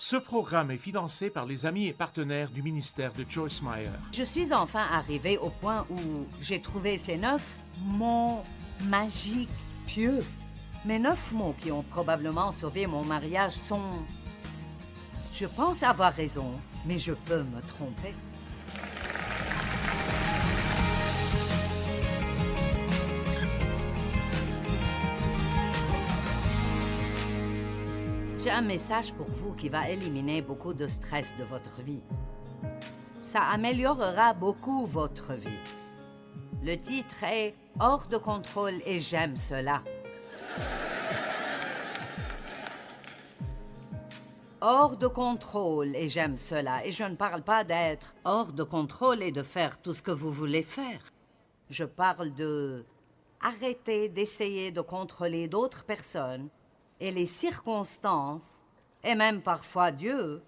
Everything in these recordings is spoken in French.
Ce programme est financé par les amis et partenaires du ministère de Joyce Meyer. Je suis enfin arrivée au point où j'ai trouvé ces 9 mots magiques, pieux. Mes 9 mots qui ont probablement sauvé mon mariage sont... Je pense avoir raison, mais je peux me tromper. J'ai un message pour vous qui va éliminer beaucoup de stress de votre vie. Ça améliorera beaucoup votre vie. Le titre est « Hors de contrôle et j'aime cela ». Hors de contrôle et j'aime cela. Et je ne parle pas d'être hors de contrôle et de faire tout ce que vous voulez faire. Je parle de arrêter d'essayer de contrôler d'autres personnes et les circonstances, et même parfois Dieu,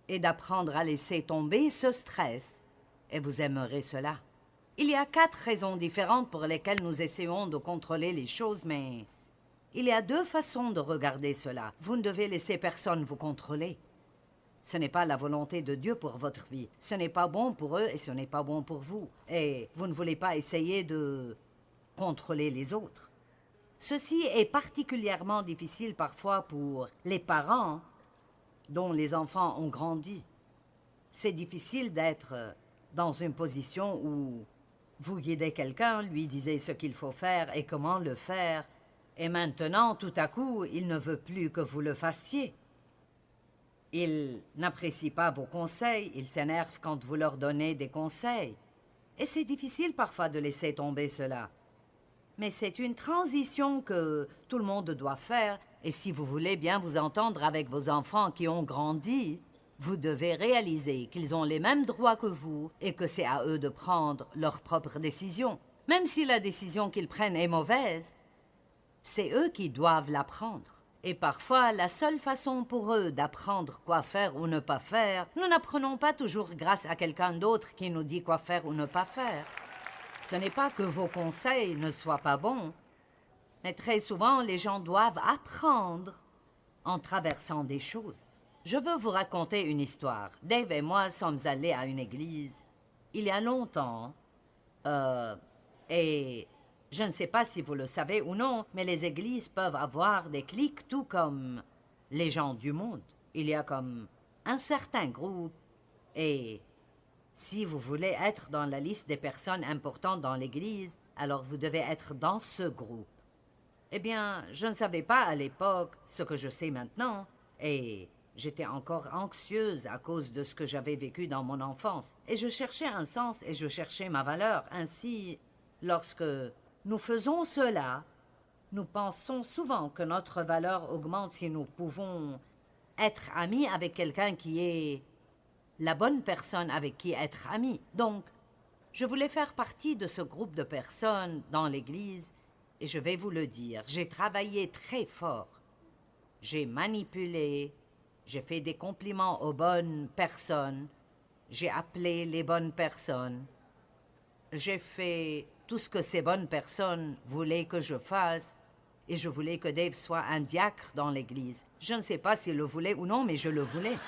et d'apprendre à laisser tomber ce stress, et vous aimerez cela. Il y a 4 raisons différentes pour lesquelles nous essayons de contrôler les choses, mais il y a 2 façons de regarder cela. Vous ne devez laisser personne vous contrôler. Ce n'est pas la volonté de Dieu pour votre vie. Ce n'est pas bon pour eux et ce n'est pas bon pour vous. Et vous ne voulez pas essayer de contrôler les autres. Ceci est particulièrement difficile parfois pour les parents dont les enfants ont grandi. C'est difficile d'être dans une position où vous guidez quelqu'un, lui disiez ce qu'il faut faire et comment le faire, et maintenant, tout à coup, il ne veut plus que vous le fassiez. Il n'apprécie pas vos conseils, il s'énerve quand vous leur donnez des conseils. Et c'est difficile parfois de laisser tomber cela. Mais c'est une transition que tout le monde doit faire, et si vous voulez bien vous entendre avec vos enfants qui ont grandi, vous devez réaliser qu'ils ont les mêmes droits que vous et que c'est à eux de prendre leurs propres décisions. Même si la décision qu'ils prennent est mauvaise, c'est eux qui doivent la prendre. Et parfois, la seule façon pour eux d'apprendre quoi faire ou ne pas faire, nous n'apprenons pas toujours grâce à quelqu'un d'autre qui nous dit quoi faire ou ne pas faire. Ce n'est pas que vos conseils ne soient pas bons, mais très souvent, les gens doivent apprendre en traversant des choses. Je veux vous raconter une histoire. Dave et moi sommes allés à une église il y a longtemps, et je ne sais pas si vous le savez ou non, mais les églises peuvent avoir des cliques tout comme les gens du monde. Il y a comme un certain groupe, et si vous voulez être dans la liste des personnes importantes dans l'église, alors vous devez être dans ce groupe. Eh bien, je ne savais pas à l'époque ce que je sais maintenant, et j'étais encore anxieuse à cause de ce que j'avais vécu dans mon enfance. Et je cherchais un sens et je cherchais ma valeur. Ainsi, lorsque nous faisons cela, nous pensons souvent que notre valeur augmente si nous pouvons être amis avec quelqu'un qui est la bonne personne avec qui être ami. Donc, je voulais faire partie de ce groupe de personnes dans l'église, et je vais vous le dire, j'ai travaillé très fort. J'ai manipulé, j'ai fait des compliments aux bonnes personnes, j'ai appelé les bonnes personnes, j'ai fait tout ce que ces bonnes personnes voulaient que je fasse, et je voulais que Dave soit un diacre dans l'église. Je ne sais pas s'il le voulait ou non, mais je le voulais.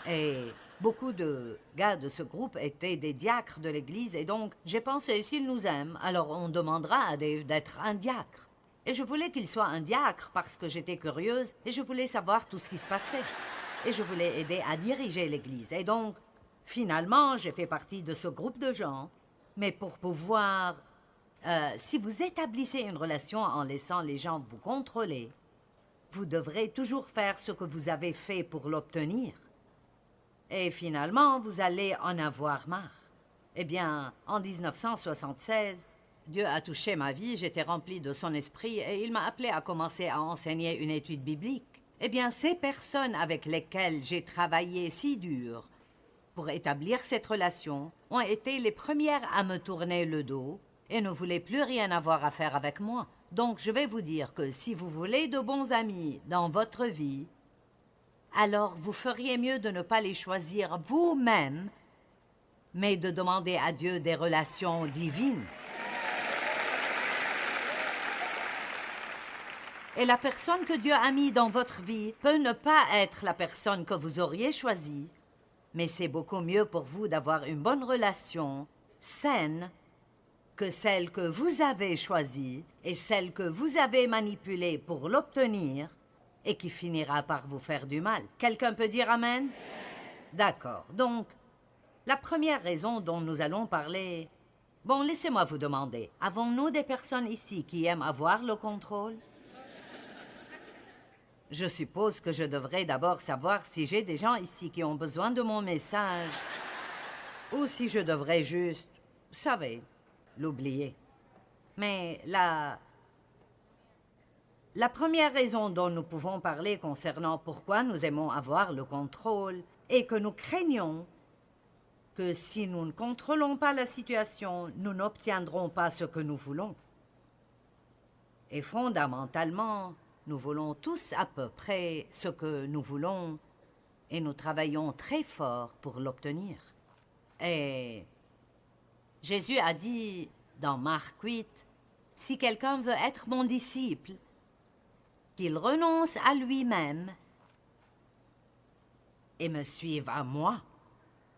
Et beaucoup de gars de ce groupe étaient des diacres de l'église, et donc j'ai pensé, s'il nous aime, alors on demandera à Dave d'être un diacre. Et je voulais qu'il soit un diacre parce que j'étais curieuse, et je voulais savoir tout ce qui se passait. Et je voulais aider à diriger l'église. Et donc, finalement, j'ai fait partie de ce groupe de gens, mais pour pouvoir... si vous établissez une relation en laissant les gens vous contrôler, vous devrez toujours faire ce que vous avez fait pour l'obtenir. Et finalement, vous allez en avoir marre. Eh bien, en 1976, Dieu a touché ma vie, j'étais remplie de son esprit et il m'a appelé à commencer à enseigner une étude biblique. Eh bien, ces personnes avec lesquelles j'ai travaillé si dur pour établir cette relation ont été les premières à me tourner le dos et ne voulaient plus rien avoir à faire avec moi. Donc, je vais vous dire que si vous voulez de bons amis dans votre vie, alors vous feriez mieux de ne pas les choisir vous-même, mais de demander à Dieu des relations divines. Et la personne que Dieu a mis dans votre vie peut ne pas être la personne que vous auriez choisie, mais c'est beaucoup mieux pour vous d'avoir une bonne relation, saine, que celle que vous avez choisie et celle que vous avez manipulée pour l'obtenir et qui finira par vous faire du mal. Quelqu'un peut dire Amen? D'accord. Donc, la première raison dont nous allons parler... Bon, laissez-moi vous demander, avons-nous des personnes ici qui aiment avoir le contrôle? Je suppose que je devrais d'abord savoir si j'ai des gens ici qui ont besoin de mon message ou si je devrais juste, vous savez, l'oublier. Mais la première raison dont nous pouvons parler concernant pourquoi nous aimons avoir le contrôle est que nous craignons que si nous ne contrôlons pas la situation, nous n'obtiendrons pas ce que nous voulons. Et fondamentalement, nous voulons tous à peu près ce que nous voulons et nous travaillons très fort pour l'obtenir. Et Jésus a dit dans Marc 8, « Si quelqu'un veut être mon disciple, qu'il renonce à lui-même et me suive à moi. »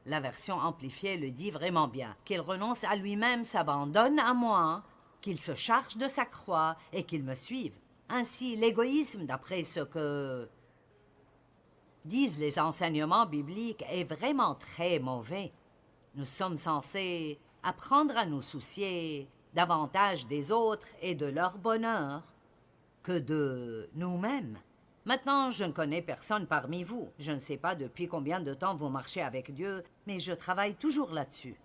La version amplifiée le dit vraiment bien. « Qu'il renonce à lui-même, s'abandonne à moi, qu'il se charge de sa croix et qu'il me suive. » Ainsi, l'égoïsme, d'après ce que disent les enseignements bibliques, est vraiment très mauvais. Nous sommes censés apprendre à nous soucier davantage des autres et de leur bonheur que de nous-mêmes. Maintenant, je ne connais personne parmi vous. Je ne sais pas depuis combien de temps vous marchez avec Dieu, mais je travaille toujours là-dessus.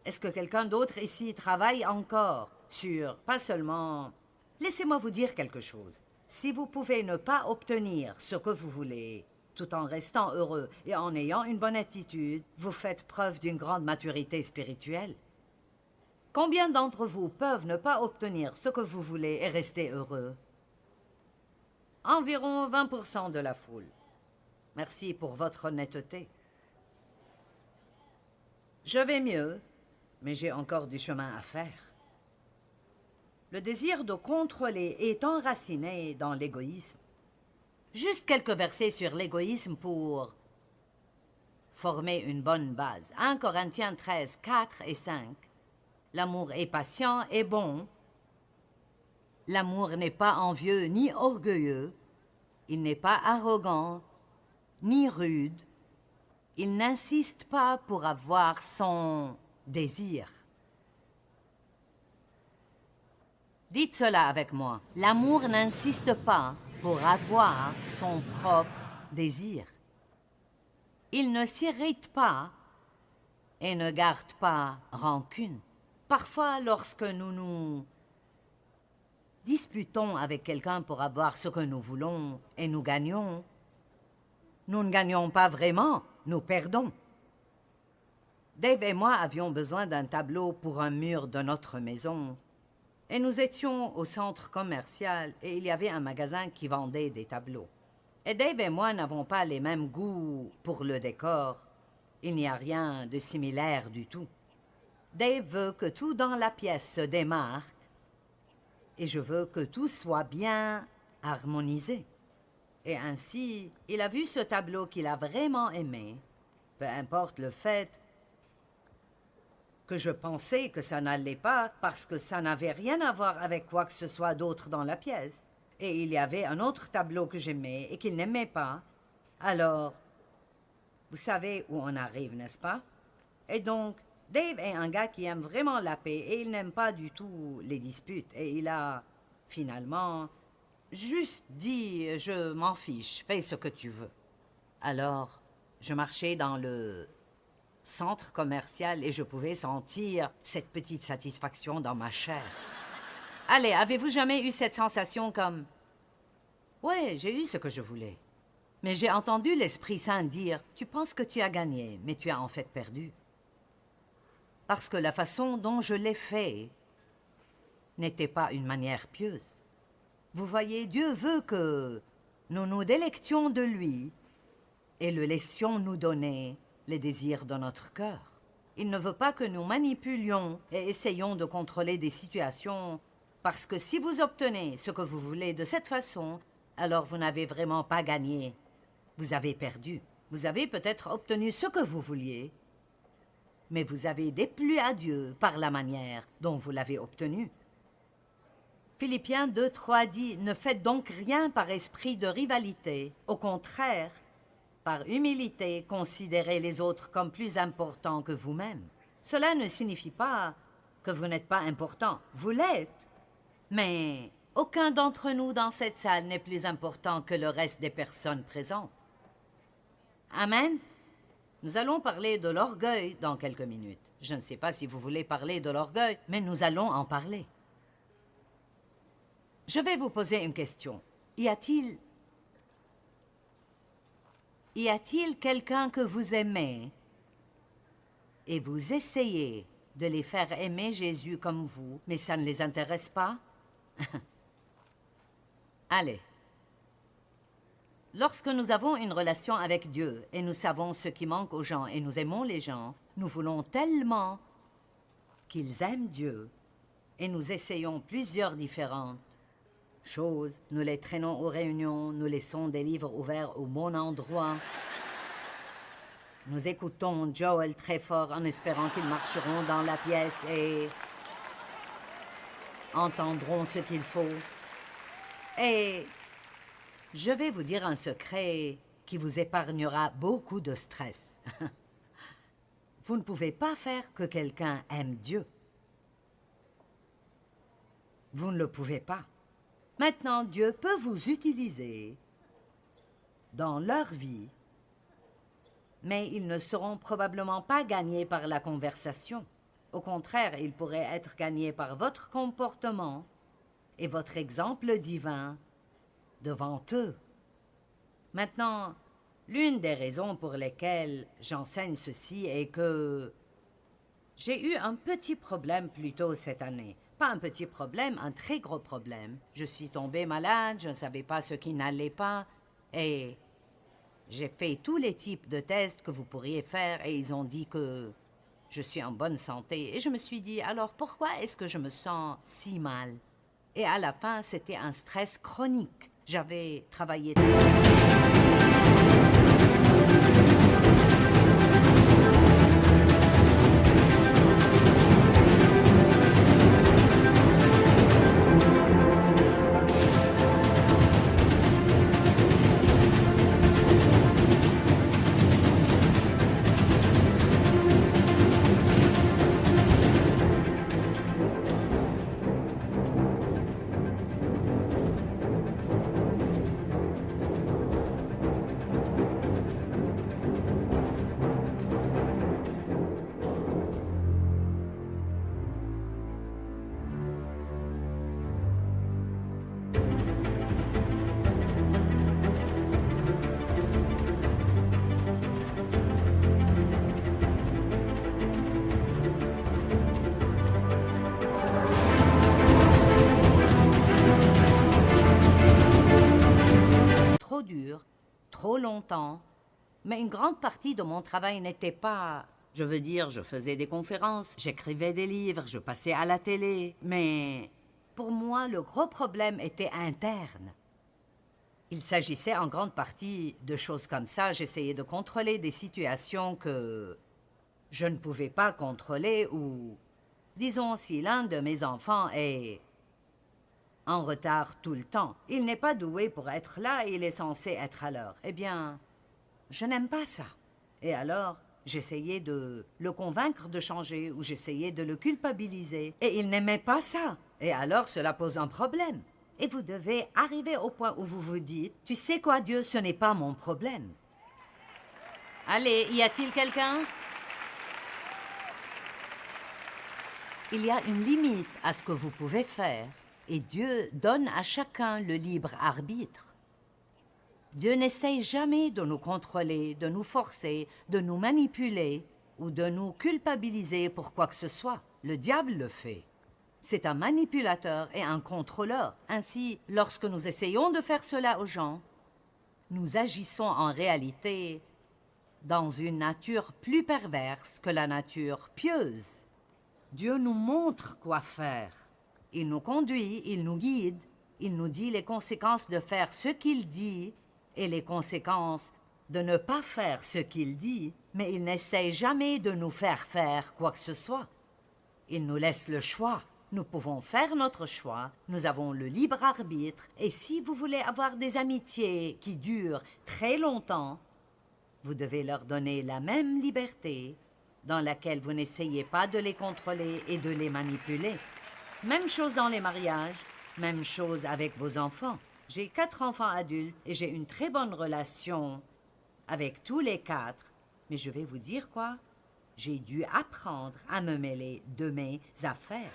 Est-ce que quelqu'un d'autre ici travaille encore sur, pas seulement... Laissez-moi vous dire quelque chose. Si vous pouvez ne pas obtenir ce que vous voulez, tout en restant heureux et en ayant une bonne attitude, vous faites preuve d'une grande maturité spirituelle. Combien d'entre vous peuvent ne pas obtenir ce que vous voulez et rester heureux? Environ 20% de la foule. Merci pour votre honnêteté. Je vais mieux, mais j'ai encore du chemin à faire. Le désir de contrôler est enraciné dans l'égoïsme. Juste quelques versets sur l'égoïsme pour former une bonne base. 1 Corinthiens 13, 4 et 5. L'amour est patient et bon. L'amour n'est pas envieux ni orgueilleux. Il n'est pas arrogant ni rude. Il n'insiste pas pour avoir son désir. Dites cela avec moi. L'amour n'insiste pas pour avoir son propre désir. Il ne s'irrite pas et ne garde pas rancune. Parfois, lorsque nous nous disputons avec quelqu'un pour avoir ce que nous voulons et nous gagnons, nous ne gagnons pas vraiment, nous perdons. Dave et moi avions besoin d'un tableau pour un mur de notre maison. Et nous étions au centre commercial et il y avait un magasin qui vendait des tableaux. Et Dave et moi n'avons pas les mêmes goûts pour le décor. Il n'y a rien de similaire du tout. Dave veut que tout dans la pièce se démarque et je veux que tout soit bien harmonisé. Et ainsi, il a vu ce tableau qu'il a vraiment aimé, peu importe le fait que je pensais que ça n'allait pas parce que ça n'avait rien à voir avec quoi que ce soit d'autre dans la pièce. Et il y avait un autre tableau que j'aimais et qu'il n'aimait pas. Alors, vous savez où on arrive, n'est-ce pas? Et donc, Dave est un gars qui aime vraiment la paix et il n'aime pas du tout les disputes. Et il a, finalement, juste dit « Je m'en fiche, fais ce que tu veux ». Alors, je marchais dans le centre commercial et je pouvais sentir cette petite satisfaction dans ma chair. Allez, avez-vous jamais eu cette sensation comme « Ouais, j'ai eu ce que je voulais ». Mais j'ai entendu l'Esprit Saint dire « Tu penses que tu as gagné, mais tu as en fait perdu. » Parce que la façon dont je l'ai fait n'était pas une manière pieuse. Vous voyez, Dieu veut que nous nous délections de lui et le laissions nous donner les désirs de notre cœur. Il ne veut pas que nous manipulions et essayions de contrôler des situations Parce que si vous obtenez ce que vous voulez de cette façon, alors vous n'avez vraiment pas gagné. Vous avez perdu. Vous avez peut-être obtenu ce que vous vouliez, mais vous avez déplu à Dieu par la manière dont vous l'avez obtenu. Philippiens 2:3 dit « Ne faites donc rien par esprit de rivalité. Au contraire, par humilité, considérez les autres comme plus importants que vous-même. » Cela ne signifie pas que vous n'êtes pas important. Vous l'êtes. Mais aucun d'entre nous dans cette salle n'est plus important que le reste des personnes présentes. Amen. Nous allons parler de l'orgueil dans quelques minutes. Je ne sais pas si vous voulez parler de l'orgueil, mais nous allons en parler. Je vais vous poser une question. Y a-t-il quelqu'un que vous aimez et vous essayez de les faire aimer Jésus comme vous, mais ça ne les intéresse pas? Allez. Lorsque nous avons une relation avec Dieu et nous savons ce qui manque aux gens et nous aimons les gens, nous voulons tellement qu'ils aiment Dieu et nous essayons plusieurs différentes choses. Nous les traînons aux réunions, nous laissons des livres ouverts au bon endroit. Nous écoutons Joel très fort en espérant qu'ils marcheront dans la pièce et entendront ce qu'il faut. Et je vais vous dire un secret qui vous épargnera beaucoup de stress. Vous ne pouvez pas faire que quelqu'un aime Dieu. Vous ne le pouvez pas. Maintenant, Dieu peut vous utiliser dans leur vie, mais ils ne seront probablement pas gagnés par la conversation. Au contraire, ils pourraient être gagnés par votre comportement et votre exemple divin devant eux. Maintenant, l'une des raisons pour lesquelles j'enseigne ceci est que j'ai eu un petit problème plus tôt cette année. Pas un petit problème, un très gros problème. Je suis tombée malade, je ne savais pas ce qui n'allait pas, et j'ai fait tous les types de tests que vous pourriez faire, et ils ont dit que je suis en bonne santé. Et je me suis dit, alors pourquoi est-ce que je me sens si mal? Et à la fin, c'était un stress chronique. J'avais travaillé... trop dur, trop longtemps, mais une grande partie de mon travail n'était pas... Je veux dire, je faisais des conférences, j'écrivais des livres, je passais à la télé, mais pour moi, le gros problème était interne. Il s'agissait en grande partie de choses comme ça. J'essayais de contrôler des situations que je ne pouvais pas contrôler ou, disons, si l'un de mes enfants est en retard tout le temps, il n'est pas doué pour être là et il est censé être à l'heure. Eh bien, je n'aime pas ça. Et alors, j'essayais de le convaincre de changer ou j'essayais de le culpabiliser. Et il n'aimait pas ça. Et alors, cela pose un problème. Et vous devez arriver au point où vous vous dites, « Tu sais quoi, Dieu, ce n'est pas mon problème. » Allez, y a-t-il quelqu'un? Il y a une limite à ce que vous pouvez faire. Et Dieu donne à chacun le libre arbitre. Dieu n'essaye jamais de nous contrôler, de nous forcer, de nous manipuler ou de nous culpabiliser pour quoi que ce soit. Le diable le fait. C'est un manipulateur et un contrôleur. Ainsi, lorsque nous essayons de faire cela aux gens, nous agissons en réalité dans une nature plus perverse que la nature pieuse. Dieu nous montre quoi faire. Il nous conduit, il nous guide, il nous dit les conséquences de faire ce qu'il dit et les conséquences de ne pas faire ce qu'il dit, mais il n'essaie jamais de nous faire faire quoi que ce soit. Il nous laisse le choix. Nous pouvons faire notre choix, nous avons le libre arbitre, et si vous voulez avoir des amitiés qui durent très longtemps, vous devez leur donner la même liberté dans laquelle vous n'essayez pas de les contrôler et de les manipuler. Même chose dans les mariages, même chose avec vos enfants. J'ai 4 enfants adultes et j'ai une très bonne relation avec tous les 4, mais je vais vous dire quoi? J'ai dû apprendre à me mêler de mes affaires.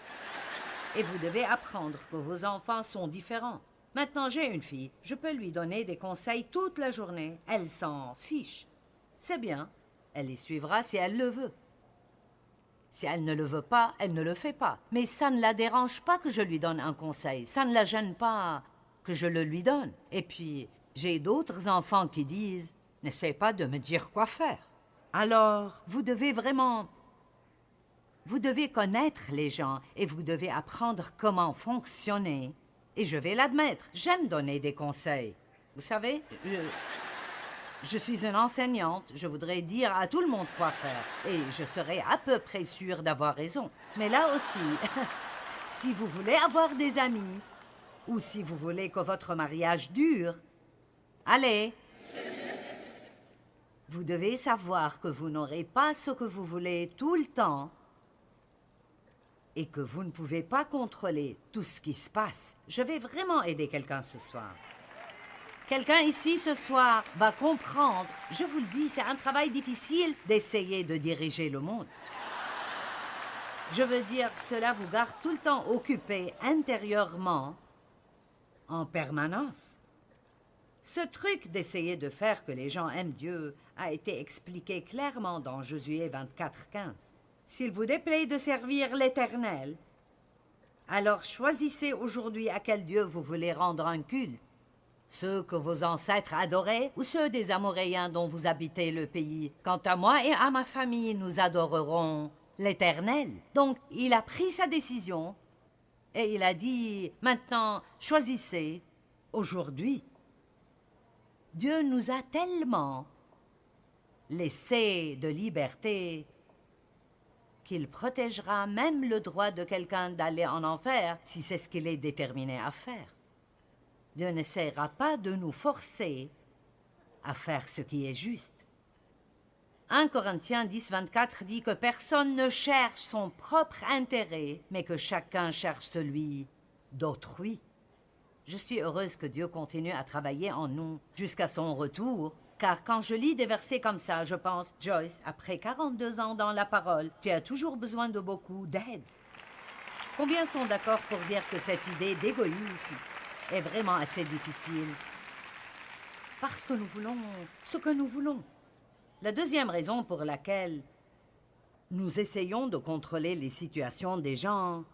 Et vous devez apprendre que vos enfants sont différents. Maintenant, j'ai une fille. Je peux lui donner des conseils toute la journée. Elle s'en fiche. C'est bien. Elle les suivra si elle le veut. Si elle ne le veut pas, elle ne le fait pas. Mais ça ne la dérange pas que je lui donne un conseil. Ça ne la gêne pas que je le lui donne. Et puis, j'ai d'autres enfants qui disent « N'essaie pas de me dire quoi faire. » Alors, vous devez vraiment... Vous devez connaître les gens et vous devez apprendre comment fonctionner. Et je vais l'admettre, j'aime donner des conseils. Vous savez, je suis une enseignante, je voudrais dire à tout le monde quoi faire. Et je serais à peu près sûre d'avoir raison. Mais là aussi, si vous voulez avoir des amis, ou si vous voulez que votre mariage dure, allez. Vous devez savoir que vous n'aurez pas ce que vous voulez tout le temps, et que vous ne pouvez pas contrôler tout ce qui se passe. Je vais vraiment aider quelqu'un ce soir. Quelqu'un ici ce soir va comprendre. Je vous le dis, c'est un travail difficile d'essayer de diriger le monde. Je veux dire, cela vous garde tout le temps occupé intérieurement, en permanence. Ce truc d'essayer de faire que les gens aiment Dieu a été expliqué clairement dans Josué 24:15. S'il vous déplaît de servir l'Éternel, alors choisissez aujourd'hui à quel Dieu vous voulez rendre un culte. Ceux que vos ancêtres adoraient ou ceux des Amoréens dont vous habitez le pays. Quant à moi et à ma famille, nous adorerons l'Éternel. Donc, il a pris sa décision et il a dit, maintenant, choisissez aujourd'hui. Dieu nous a tellement laissé de liberté qu'il protégera même le droit de quelqu'un d'aller en enfer si c'est ce qu'il est déterminé à faire. Dieu n'essaiera pas de nous forcer à faire ce qui est juste. 1 Corinthiens 10:24 dit que personne ne cherche son propre intérêt, mais que chacun cherche celui d'autrui. Je suis heureuse que Dieu continue à travailler en nous jusqu'à son retour, car quand je lis des versets comme ça, je pense, Joyce, après 42 ans dans la parole, tu as toujours besoin de beaucoup d'aide. Combien sont d'accord pour dire que cette idée d'égoïsme est vraiment assez difficile? Parce que nous voulons ce que nous voulons. La deuxième raison pour laquelle nous essayons de contrôler les situations des gens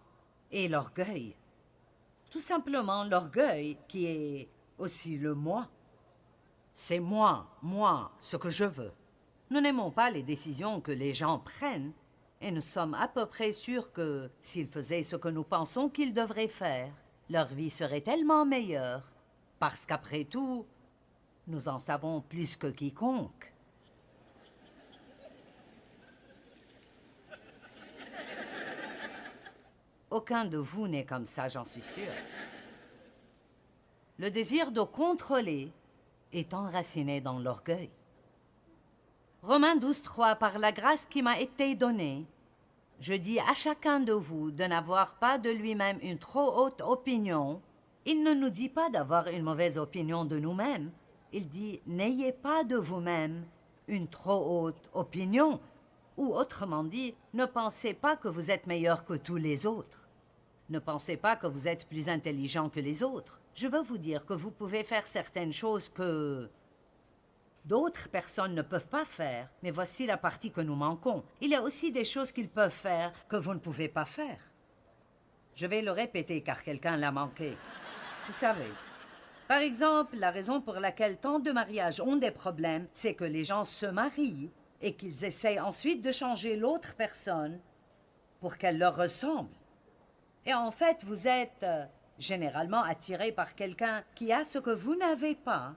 est l'orgueil. Tout simplement l'orgueil qui est aussi le moi. C'est moi, ce que je veux. Nous n'aimons pas les décisions que les gens prennent et nous sommes à peu près sûrs que s'ils faisaient ce que nous pensons qu'ils devraient faire, leur vie serait tellement meilleure parce qu'après tout, nous en savons plus que quiconque. Aucun de vous n'est comme ça, j'en suis sûre. Le désir de contrôler est enraciné dans l'orgueil. Romains 12:3, par la grâce qui m'a été donnée, je dis à chacun de vous de n'avoir pas de lui-même une trop haute opinion. Il ne nous dit pas d'avoir une mauvaise opinion de nous-mêmes. Il dit, n'ayez pas de vous-même une trop haute opinion. Ou autrement dit, ne pensez pas que vous êtes meilleur que tous les autres. Ne pensez pas que vous êtes plus intelligent que les autres. Je veux vous dire que vous pouvez faire certaines choses que d'autres personnes ne peuvent pas faire, mais voici la partie que nous manquons. Il y a aussi des choses qu'ils peuvent faire que vous ne pouvez pas faire. Je vais le répéter car quelqu'un l'a manqué. Vous savez, par exemple, la raison pour laquelle tant de mariages ont des problèmes, c'est que les gens se marient et qu'ils essayent ensuite de changer l'autre personne pour qu'elle leur ressemble. Et en fait, vous êtes généralement attiré par quelqu'un qui a ce que vous n'avez pas.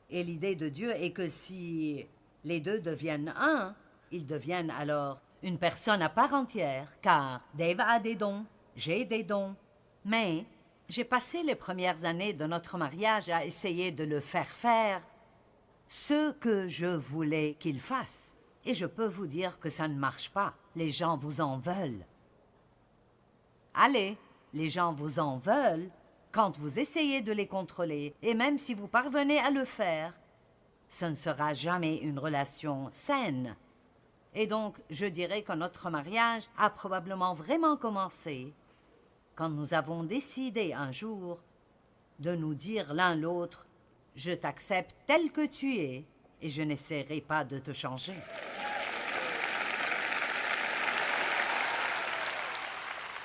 Et l'idée de Dieu est que si les deux deviennent un, ils deviennent alors une personne à part entière, car Dave a des dons, j'ai des dons. Mais j'ai passé les premières années de notre mariage à essayer de le faire ce que je voulais qu'il fasse. Et je peux vous dire que ça ne marche pas. Les gens vous en veulent. Allez, les gens vous en veulent quand vous essayez de les contrôler. Et même si vous parvenez à le faire, ce ne sera jamais une relation saine. Et donc, je dirais que notre mariage a probablement vraiment commencé quand nous avons décidé un jour de nous dire l'un l'autre « Je t'accepte tel que tu es et je n'essaierai pas de te changer. »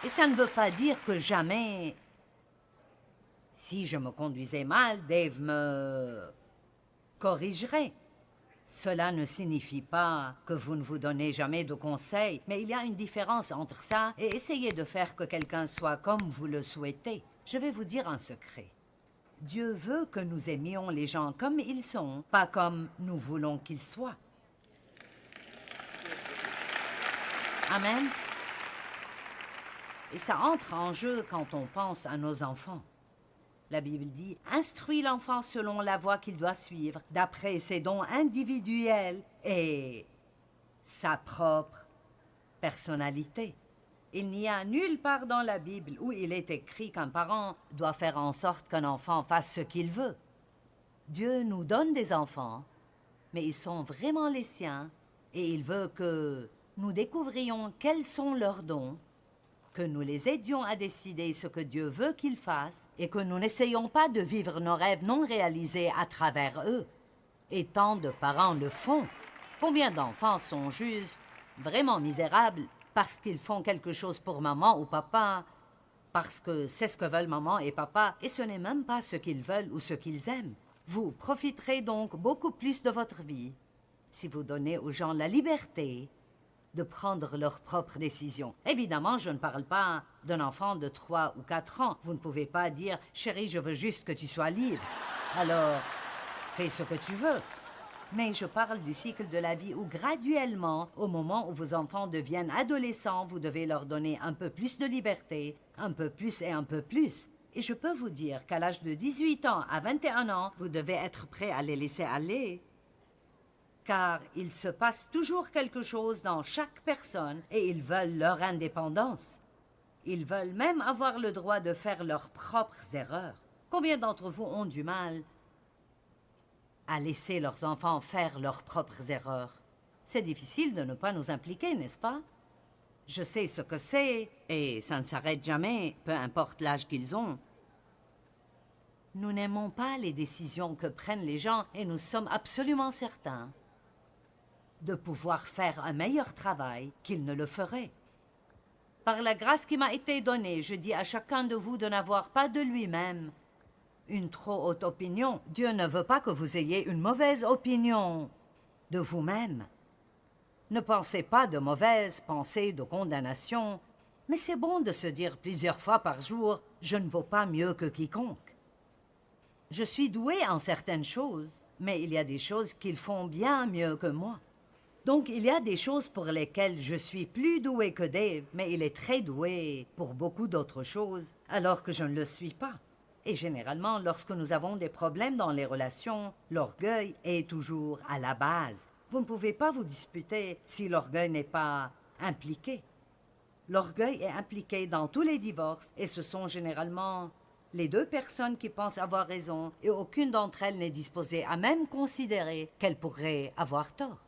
Et ça ne veut pas dire que jamais, si je me conduisais mal, Dave me corrigerait. Cela ne signifie pas que vous ne vous donnez jamais de conseils, mais il y a une différence entre ça et essayer de faire que quelqu'un soit comme vous le souhaitez. Je vais vous dire un secret. Dieu veut que nous aimions les gens comme ils sont, pas comme nous voulons qu'ils soient. Amen. Et ça entre en jeu quand on pense à nos enfants. La Bible dit « Instruis l'enfant selon la voie qu'il doit suivre, d'après ses dons individuels et sa propre personnalité. » Il n'y a nulle part dans la Bible où il est écrit qu'un parent doit faire en sorte qu'un enfant fasse ce qu'il veut. Dieu nous donne des enfants, mais ils sont vraiment les siens et il veut que nous découvrions quels sont leurs dons, que nous les aidions à décider ce que Dieu veut qu'ils fassent et que nous n'essayions pas de vivre nos rêves non réalisés à travers eux. Et tant de parents le font. Combien d'enfants sont juste vraiment misérables parce qu'ils font quelque chose pour maman ou papa, parce que c'est ce que veulent maman et papa, et ce n'est même pas ce qu'ils veulent ou ce qu'ils aiment. Vous profiterez donc beaucoup plus de votre vie si vous donnez aux gens la liberté de prendre leurs propres décisions. Évidemment, je ne parle pas d'un enfant de 3 ou 4 ans. Vous ne pouvez pas dire « Chérie, je veux juste que tu sois libre. Alors, fais ce que tu veux. » Mais je parle du cycle de la vie où graduellement, au moment où vos enfants deviennent adolescents, vous devez leur donner un peu plus de liberté, un peu plus et un peu plus. Et je peux vous dire qu'à l'âge de 18 ans à 21 ans, vous devez être prêt à les laisser aller. Car il se passe toujours quelque chose dans chaque personne et ils veulent leur indépendance. Ils veulent même avoir le droit de faire leurs propres erreurs. Combien d'entre vous ont du mal à laisser leurs enfants faire leurs propres erreurs? C'est difficile de ne pas nous impliquer, n'est-ce pas? Je sais ce que c'est et ça ne s'arrête jamais, peu importe l'âge qu'ils ont. Nous n'aimons pas les décisions que prennent les gens et nous sommes absolument certains de pouvoir faire un meilleur travail qu'ils ne le feraient. Par la grâce qui m'a été donnée, je dis à chacun de vous de n'avoir pas de lui-même une trop haute opinion. Dieu ne veut pas que vous ayez une mauvaise opinion de vous-même. Ne pensez pas de mauvaises pensées de condamnation, mais c'est bon de se dire plusieurs fois par jour « Je ne vaux pas mieux que quiconque ». Je suis doué en certaines choses, mais il y a des choses qu'ils font bien mieux que moi. Donc, il y a des choses pour lesquelles je suis plus doué que Dave, mais il est très doué pour beaucoup d'autres choses, alors que je ne le suis pas. Et généralement, lorsque nous avons des problèmes dans les relations, l'orgueil est toujours à la base. Vous ne pouvez pas vous disputer si l'orgueil n'est pas impliqué. L'orgueil est impliqué dans tous les divorces, et ce sont généralement les deux personnes qui pensent avoir raison, et aucune d'entre elles n'est disposée à même considérer qu'elle pourrait avoir tort.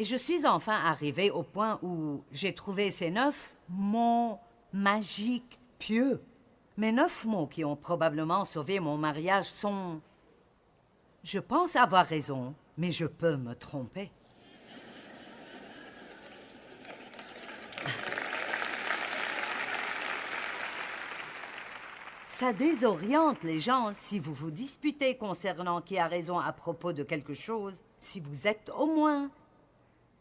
Et je suis enfin arrivée au point où j'ai trouvé ces 9 mots magiques, pieux. Mes 9 mots qui ont probablement sauvé mon mariage sont « Je pense avoir raison, mais je peux me tromper. » Ça désoriente les gens si vous vous disputez concernant qui a raison à propos de quelque chose, si vous êtes au moins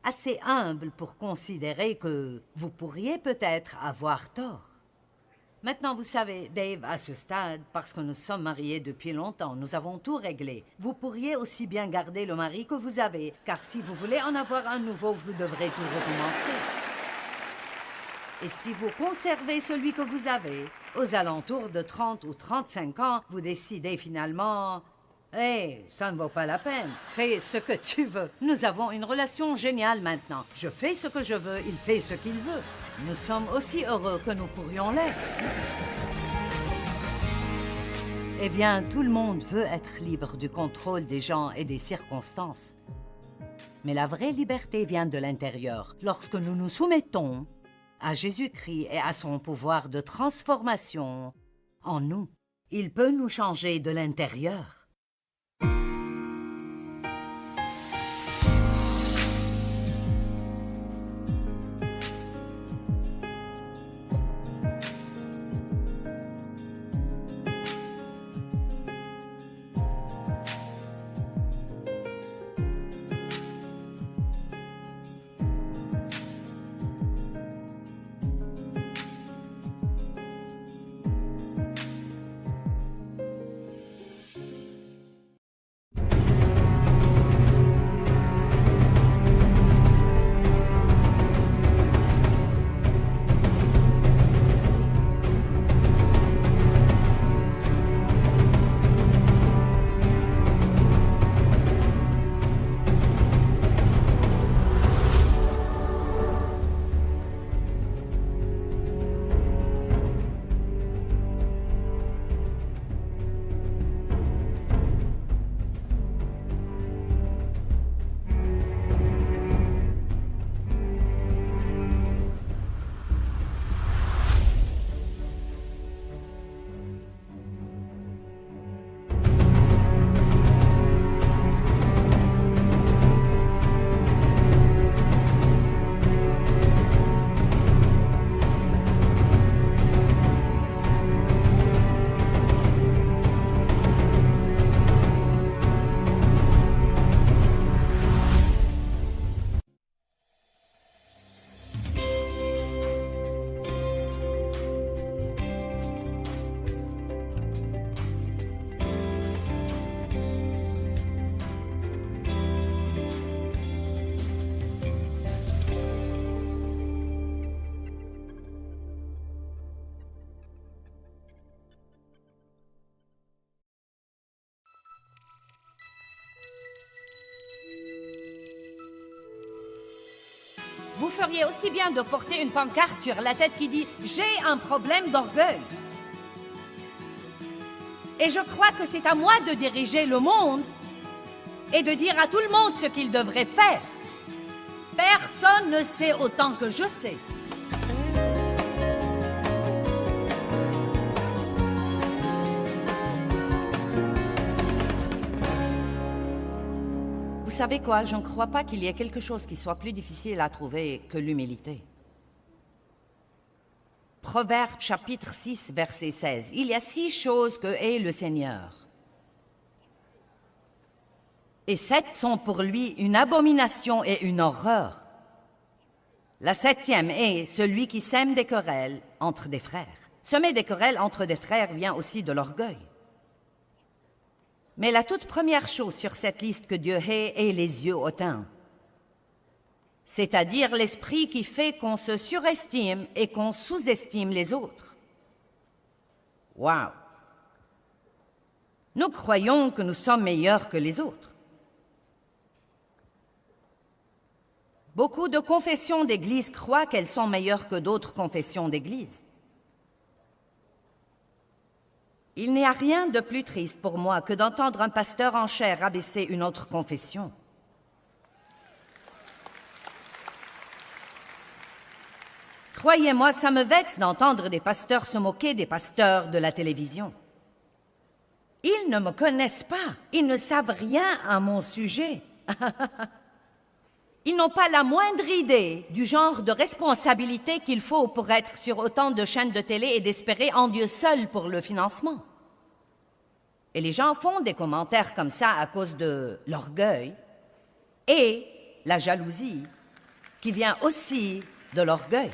assez humble pour considérer que vous pourriez peut-être avoir tort. Maintenant, vous savez, Dave, à ce stade, parce que nous sommes mariés depuis longtemps, nous avons tout réglé. Vous pourriez aussi bien garder le mari que vous avez, car si vous voulez en avoir un nouveau, vous devrez tout recommencer. Et si vous conservez celui que vous avez, aux alentours de 30 ou 35 ans, vous décidez finalement... Hey, ça ne vaut pas la peine. Fais ce que tu veux. Nous avons une relation géniale maintenant. Je fais ce que je veux, il fait ce qu'il veut. Nous sommes aussi heureux que nous pourrions l'être. Eh bien, tout le monde veut être libre du contrôle des gens et des circonstances. Mais la vraie liberté vient de l'intérieur, lorsque nous nous soumettons à Jésus-Christ et à son pouvoir de transformation en nous. Il peut nous changer de l'intérieur. Vous feriez aussi bien de porter une pancarte sur la tête qui dit « J'ai un problème d'orgueil ». Et je crois que c'est à moi de diriger le monde et de dire à tout le monde ce qu'il devrait faire. Personne ne sait autant que je sais. Vous savez quoi, je ne crois pas qu'il y ait quelque chose qui soit plus difficile à trouver que l'humilité. Proverbe chapitre 6, verset 16. Il y a 6 choses que hait le Seigneur. Et 7 sont pour lui une abomination et une horreur. La 7e est celui qui sème des querelles entre des frères. Semer des querelles entre des frères vient aussi de l'orgueil. Mais la toute première chose sur cette liste que Dieu hait est les yeux hautains. C'est-à-dire l'esprit qui fait qu'on se surestime et qu'on sous-estime les autres. Wow! Nous croyons que nous sommes meilleurs que les autres. Beaucoup de confessions d'église croient qu'elles sont meilleures que d'autres confessions d'église. Il n'y a rien de plus triste pour moi que d'entendre un pasteur en chair rabaisser une autre confession. Croyez-moi, ça me vexe d'entendre des pasteurs se moquer des pasteurs de la télévision. Ils ne me connaissent pas, ils ne savent rien à mon sujet. Ils n'ont pas la moindre idée du genre de responsabilité qu'il faut pour être sur autant de chaînes de télé et d'espérer en Dieu seul pour le financement. Et les gens font des commentaires comme ça à cause de l'orgueil et la jalousie qui vient aussi de l'orgueil.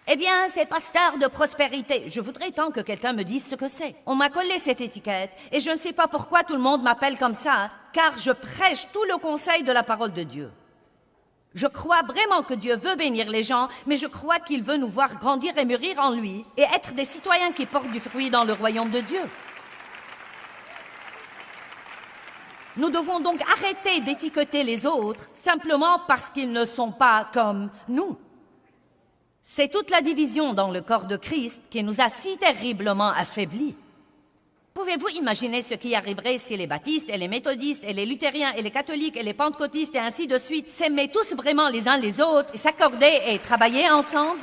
Eh bien, c'est pasteur de prospérité. Je voudrais tant que quelqu'un me dise ce que c'est. On m'a collé cette étiquette, et je ne sais pas pourquoi tout le monde m'appelle comme ça, car je prêche tout le conseil de la parole de Dieu. Je crois vraiment que Dieu veut bénir les gens, mais je crois qu'il veut nous voir grandir et mûrir en lui, et être des citoyens qui portent du fruit dans le royaume de Dieu. Nous devons donc arrêter d'étiqueter les autres simplement parce qu'ils ne sont pas comme nous. C'est toute la division dans le corps de Christ qui nous a si terriblement affaiblis. Pouvez-vous imaginer ce qui arriverait si les baptistes et les méthodistes et les luthériens et les catholiques et les pentecôtistes et ainsi de suite s'aimaient tous vraiment les uns les autres et s'accordaient et travaillaient ensemble?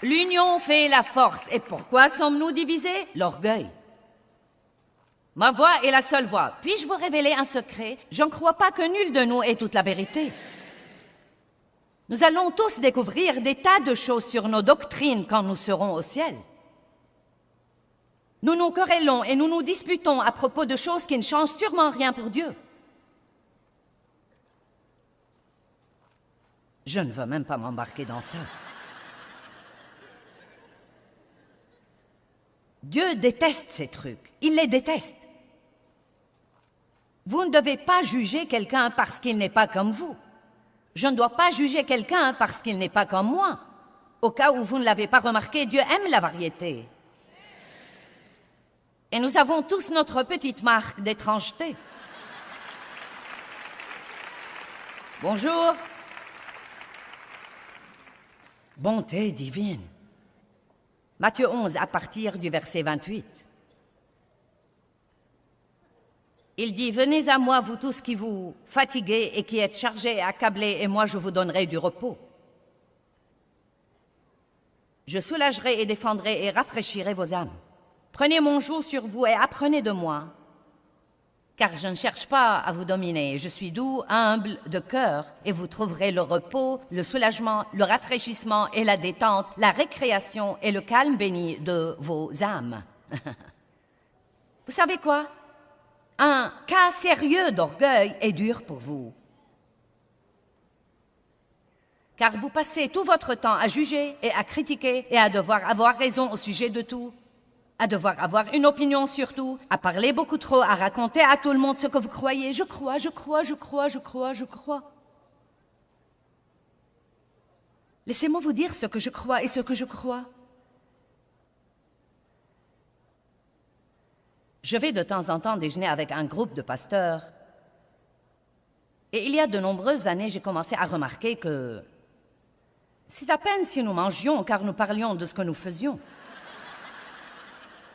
L'union fait la force. Et pourquoi sommes-nous divisés? L'orgueil. Ma voix est la seule voix. Puis-je vous révéler un secret? Je ne crois pas que nul de nous ait toute la vérité. Nous allons tous découvrir des tas de choses sur nos doctrines quand nous serons au ciel. Nous nous querellons et nous nous disputons à propos de choses qui ne changent sûrement rien pour Dieu. Je ne veux même pas m'embarquer dans ça. Dieu déteste ces trucs. Il les déteste. Vous ne devez pas juger quelqu'un parce qu'il n'est pas comme vous. Je ne dois pas juger quelqu'un parce qu'il n'est pas comme moi. Au cas où vous ne l'avez pas remarqué, Dieu aime la variété. Et nous avons tous notre petite marque d'étrangeté. Bonjour. Bonté divine. Matthieu 11, à partir du verset 28. Il dit, « Venez à moi, vous tous qui vous fatiguez et qui êtes chargés et accablés, et moi je vous donnerai du repos. Je soulagerai et défendrai et rafraîchirai vos âmes. Prenez mon joug sur vous et apprenez de moi, car je ne cherche pas à vous dominer. Je suis doux, humble de cœur, et vous trouverez le repos, le soulagement, le rafraîchissement et la détente, la récréation et le calme béni de vos âmes. » Vous savez quoi? Un cas sérieux d'orgueil est dur pour vous. Car vous passez tout votre temps à juger et à critiquer et à devoir avoir raison au sujet de tout, à devoir avoir une opinion sur tout, à parler beaucoup trop, à raconter à tout le monde ce que vous croyez. Je crois, je crois, je crois, je crois, je crois. Laissez-moi vous dire ce que je crois et ce que je crois. Je vais de temps en temps déjeuner avec un groupe de pasteurs. Et il y a de nombreuses années, j'ai commencé à remarquer que c'est à peine si nous mangions, car nous parlions de ce que nous faisions.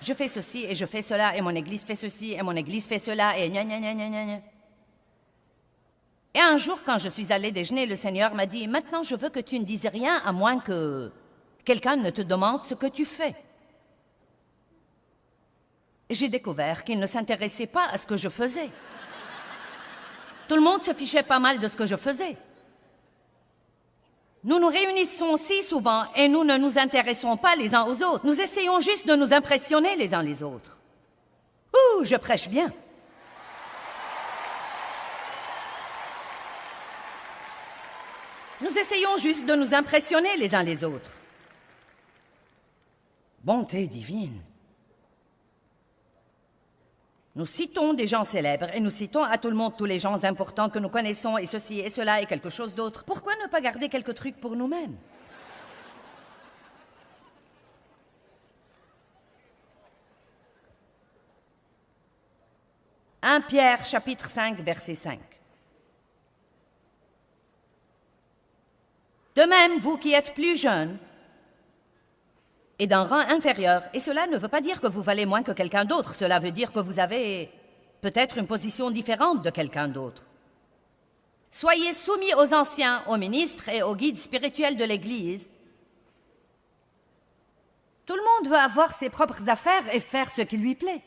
Je fais ceci et je fais cela, et mon église fait ceci, et mon église fait cela, et gna gna gna gna gna. Et un jour, quand je suis allée déjeuner, le Seigneur m'a dit, « Maintenant, je veux que tu ne dises rien à moins que quelqu'un ne te demande ce que tu fais. » J'ai découvert qu'il ne s'intéressait pas à ce que je faisais. Tout le monde se fichait pas mal de ce que je faisais. Nous nous réunissons si souvent et nous ne nous intéressons pas les uns aux autres. Nous essayons juste de nous impressionner les uns les autres. Ouh, je prêche bien. Nous essayons juste de nous impressionner les uns les autres. Bonté divine. Nous citons des gens célèbres et nous citons à tout le monde tous les gens importants que nous connaissons et ceci et cela et quelque chose d'autre. Pourquoi ne pas garder quelques trucs pour nous-mêmes? « 1 Pierre, chapitre 5, verset 5. De même, vous qui êtes plus jeunes, et d'un rang inférieur. Et cela ne veut pas dire que vous valez moins que quelqu'un d'autre. Cela veut dire que vous avez peut-être une position différente de quelqu'un d'autre. Soyez soumis aux anciens, aux ministres et aux guides spirituels de l'Église. Tout le monde veut avoir ses propres affaires et faire ce qui lui plaît.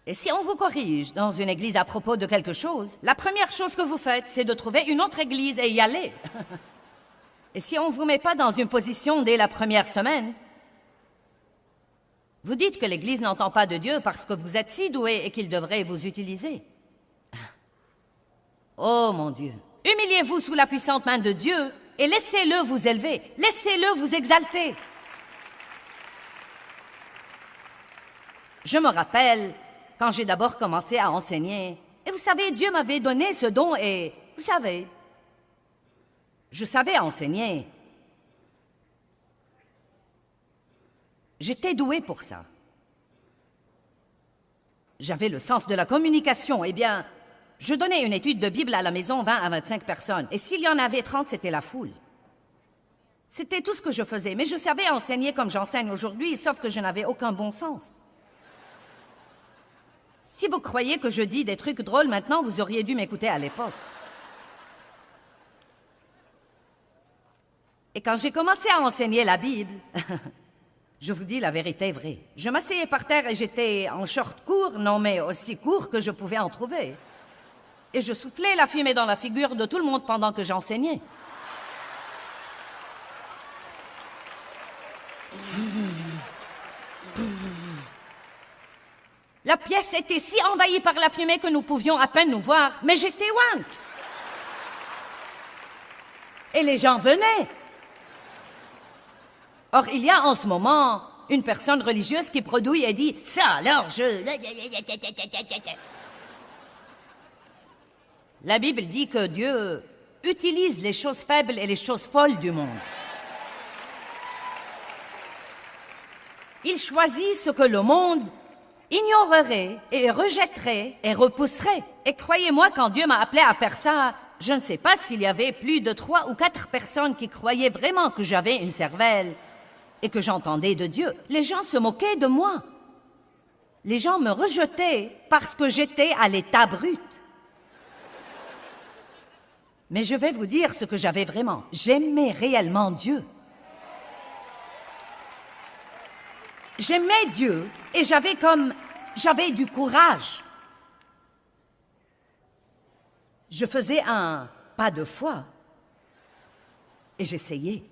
Et si on vous corrige dans une église à propos de quelque chose, la première chose que vous faites, c'est de trouver une autre église et y aller. Et si on ne vous met pas dans une position dès la première semaine, vous dites que l'Église n'entend pas de Dieu parce que vous êtes si doué et qu'il devrait vous utiliser. Oh mon Dieu, humiliez-vous sous la puissante main de Dieu et laissez-le vous élever, laissez-le vous exalter. Je me rappelle quand j'ai d'abord commencé à enseigner, et vous savez, Dieu m'avait donné ce don et, vous savez, je savais enseigner. J'étais douée pour ça. J'avais le sens de la communication. Eh bien, je donnais une étude de Bible à la maison, 20 à 25 personnes. Et s'il y en avait 30, c'était la foule. C'était tout ce que je faisais. Mais je savais enseigner comme j'enseigne aujourd'hui, sauf que je n'avais aucun bon sens. Si vous croyez que je dis des trucs drôles maintenant, vous auriez dû m'écouter à l'époque. Et quand j'ai commencé à enseigner la Bible, je vous dis la vérité vraie. Je m'asseyais par terre et j'étais en short court, non mais aussi court que je pouvais en trouver. Et je soufflais la fumée dans la figure de tout le monde pendant que j'enseignais. La pièce était si envahie par la fumée que nous pouvions à peine nous voir, mais j'étais ouante. Et les gens venaient. Or, il y a en ce moment une personne religieuse qui bredouille et dit « Ça alors, je... » La Bible dit que Dieu utilise les choses faibles et les choses folles du monde. Il choisit ce que le monde ignorerait et rejetterait et repousserait. Et croyez-moi, quand Dieu m'a appelé à faire ça, je ne sais pas s'il y avait plus de 3 ou 4 personnes qui croyaient vraiment que j'avais une cervelle et que j'entendais de Dieu. Les gens se moquaient de moi. Les gens me rejetaient parce que j'étais à l'état brut. Mais je vais vous dire ce que j'avais vraiment. J'aimais réellement Dieu. J'aimais Dieu et j'avais du courage. Je faisais un pas de foi et j'essayais.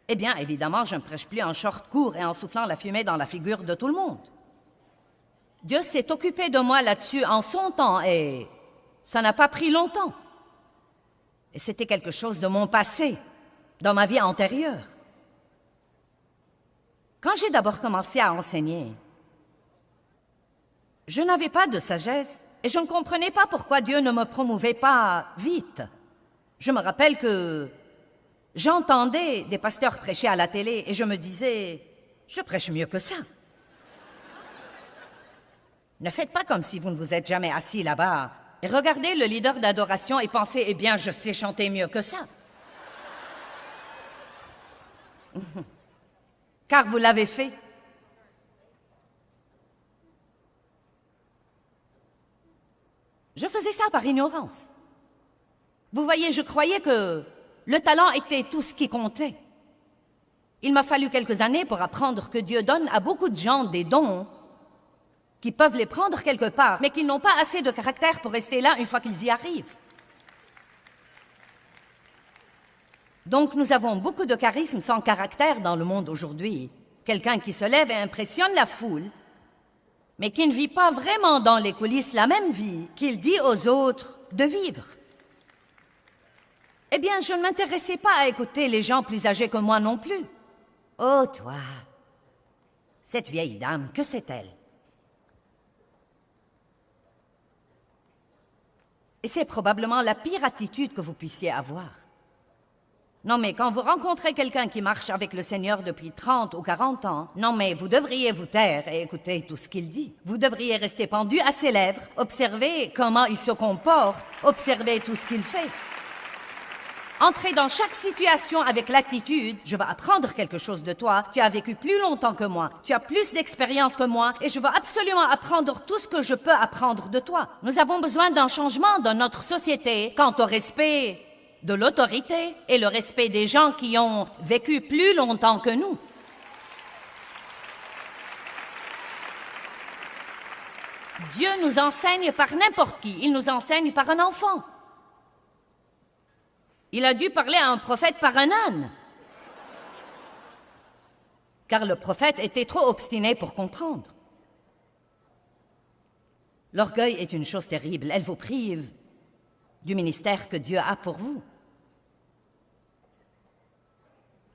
Eh bien, évidemment, je ne prêche plus en short court et en soufflant la fumée dans la figure de tout le monde. Dieu s'est occupé de moi là-dessus en son temps et ça n'a pas pris longtemps. Et c'était quelque chose de mon passé, dans ma vie antérieure. Quand j'ai d'abord commencé à enseigner, je n'avais pas de sagesse et je ne comprenais pas pourquoi Dieu ne me promouvait pas vite. Je me rappelle que j'entendais des pasteurs prêcher à la télé et je me disais, je prêche mieux que ça. Ne faites pas comme si vous ne vous êtes jamais assis là-bas et regardez le leader d'adoration et pensez, eh bien, je sais chanter mieux que ça. Car vous l'avez fait. Je faisais ça par ignorance. Vous voyez, je croyais que le talent était tout ce qui comptait. Il m'a fallu quelques années pour apprendre que Dieu donne à beaucoup de gens des dons qui peuvent les prendre quelque part, mais qu'ils n'ont pas assez de caractère pour rester là une fois qu'ils y arrivent. Donc nous avons beaucoup de charisme sans caractère dans le monde aujourd'hui. Quelqu'un qui se lève et impressionne la foule, mais qui ne vit pas vraiment dans les coulisses la même vie qu'il dit aux autres de vivre. Eh bien, je ne m'intéressais pas à écouter les gens plus âgés que moi non plus. Oh, toi, cette vieille dame, que c'est-elle? Et c'est probablement la pire attitude que vous puissiez avoir. Non, mais quand vous rencontrez quelqu'un qui marche avec le Seigneur depuis 30 ou 40 ans, non, mais vous devriez vous taire et écouter tout ce qu'il dit. Vous devriez rester pendu à ses lèvres, observer comment il se comporte, observer tout ce qu'il fait. Entrez dans chaque situation avec l'attitude, je vais apprendre quelque chose de toi, tu as vécu plus longtemps que moi, tu as plus d'expérience que moi, et je veux absolument apprendre tout ce que je peux apprendre de toi. Nous avons besoin d'un changement dans notre société quant au respect de l'autorité et le respect des gens qui ont vécu plus longtemps que nous. Dieu nous enseigne par n'importe qui, il nous enseigne par un enfant. Il a dû parler à un prophète par un âne, car le prophète était trop obstiné pour comprendre. L'orgueil est une chose terrible. Elle vous prive du ministère que Dieu a pour vous.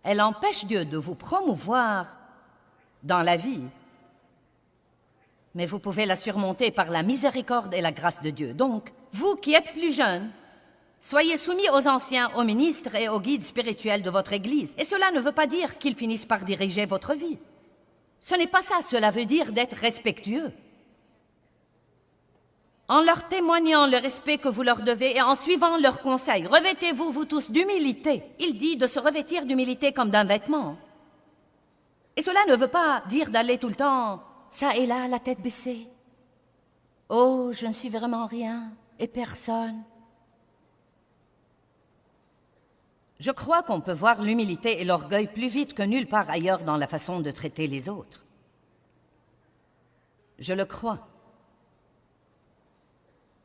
Elle empêche Dieu de vous promouvoir dans la vie. Mais vous pouvez la surmonter par la miséricorde et la grâce de Dieu. Donc, vous qui êtes plus jeunes, soyez soumis aux anciens, aux ministres et aux guides spirituels de votre Église. Et cela ne veut pas dire qu'ils finissent par diriger votre vie. Ce n'est pas ça, cela veut dire d'être respectueux. En leur témoignant le respect que vous leur devez et en suivant leurs conseils, revêtez-vous, vous tous, d'humilité. Il dit de se revêtir d'humilité comme d'un vêtement. Et cela ne veut pas dire d'aller tout le temps, ça et là, la tête baissée. Oh, je ne suis vraiment rien et personne. Je crois qu'on peut voir l'humilité et l'orgueil plus vite que nulle part ailleurs dans la façon de traiter les autres. Je le crois.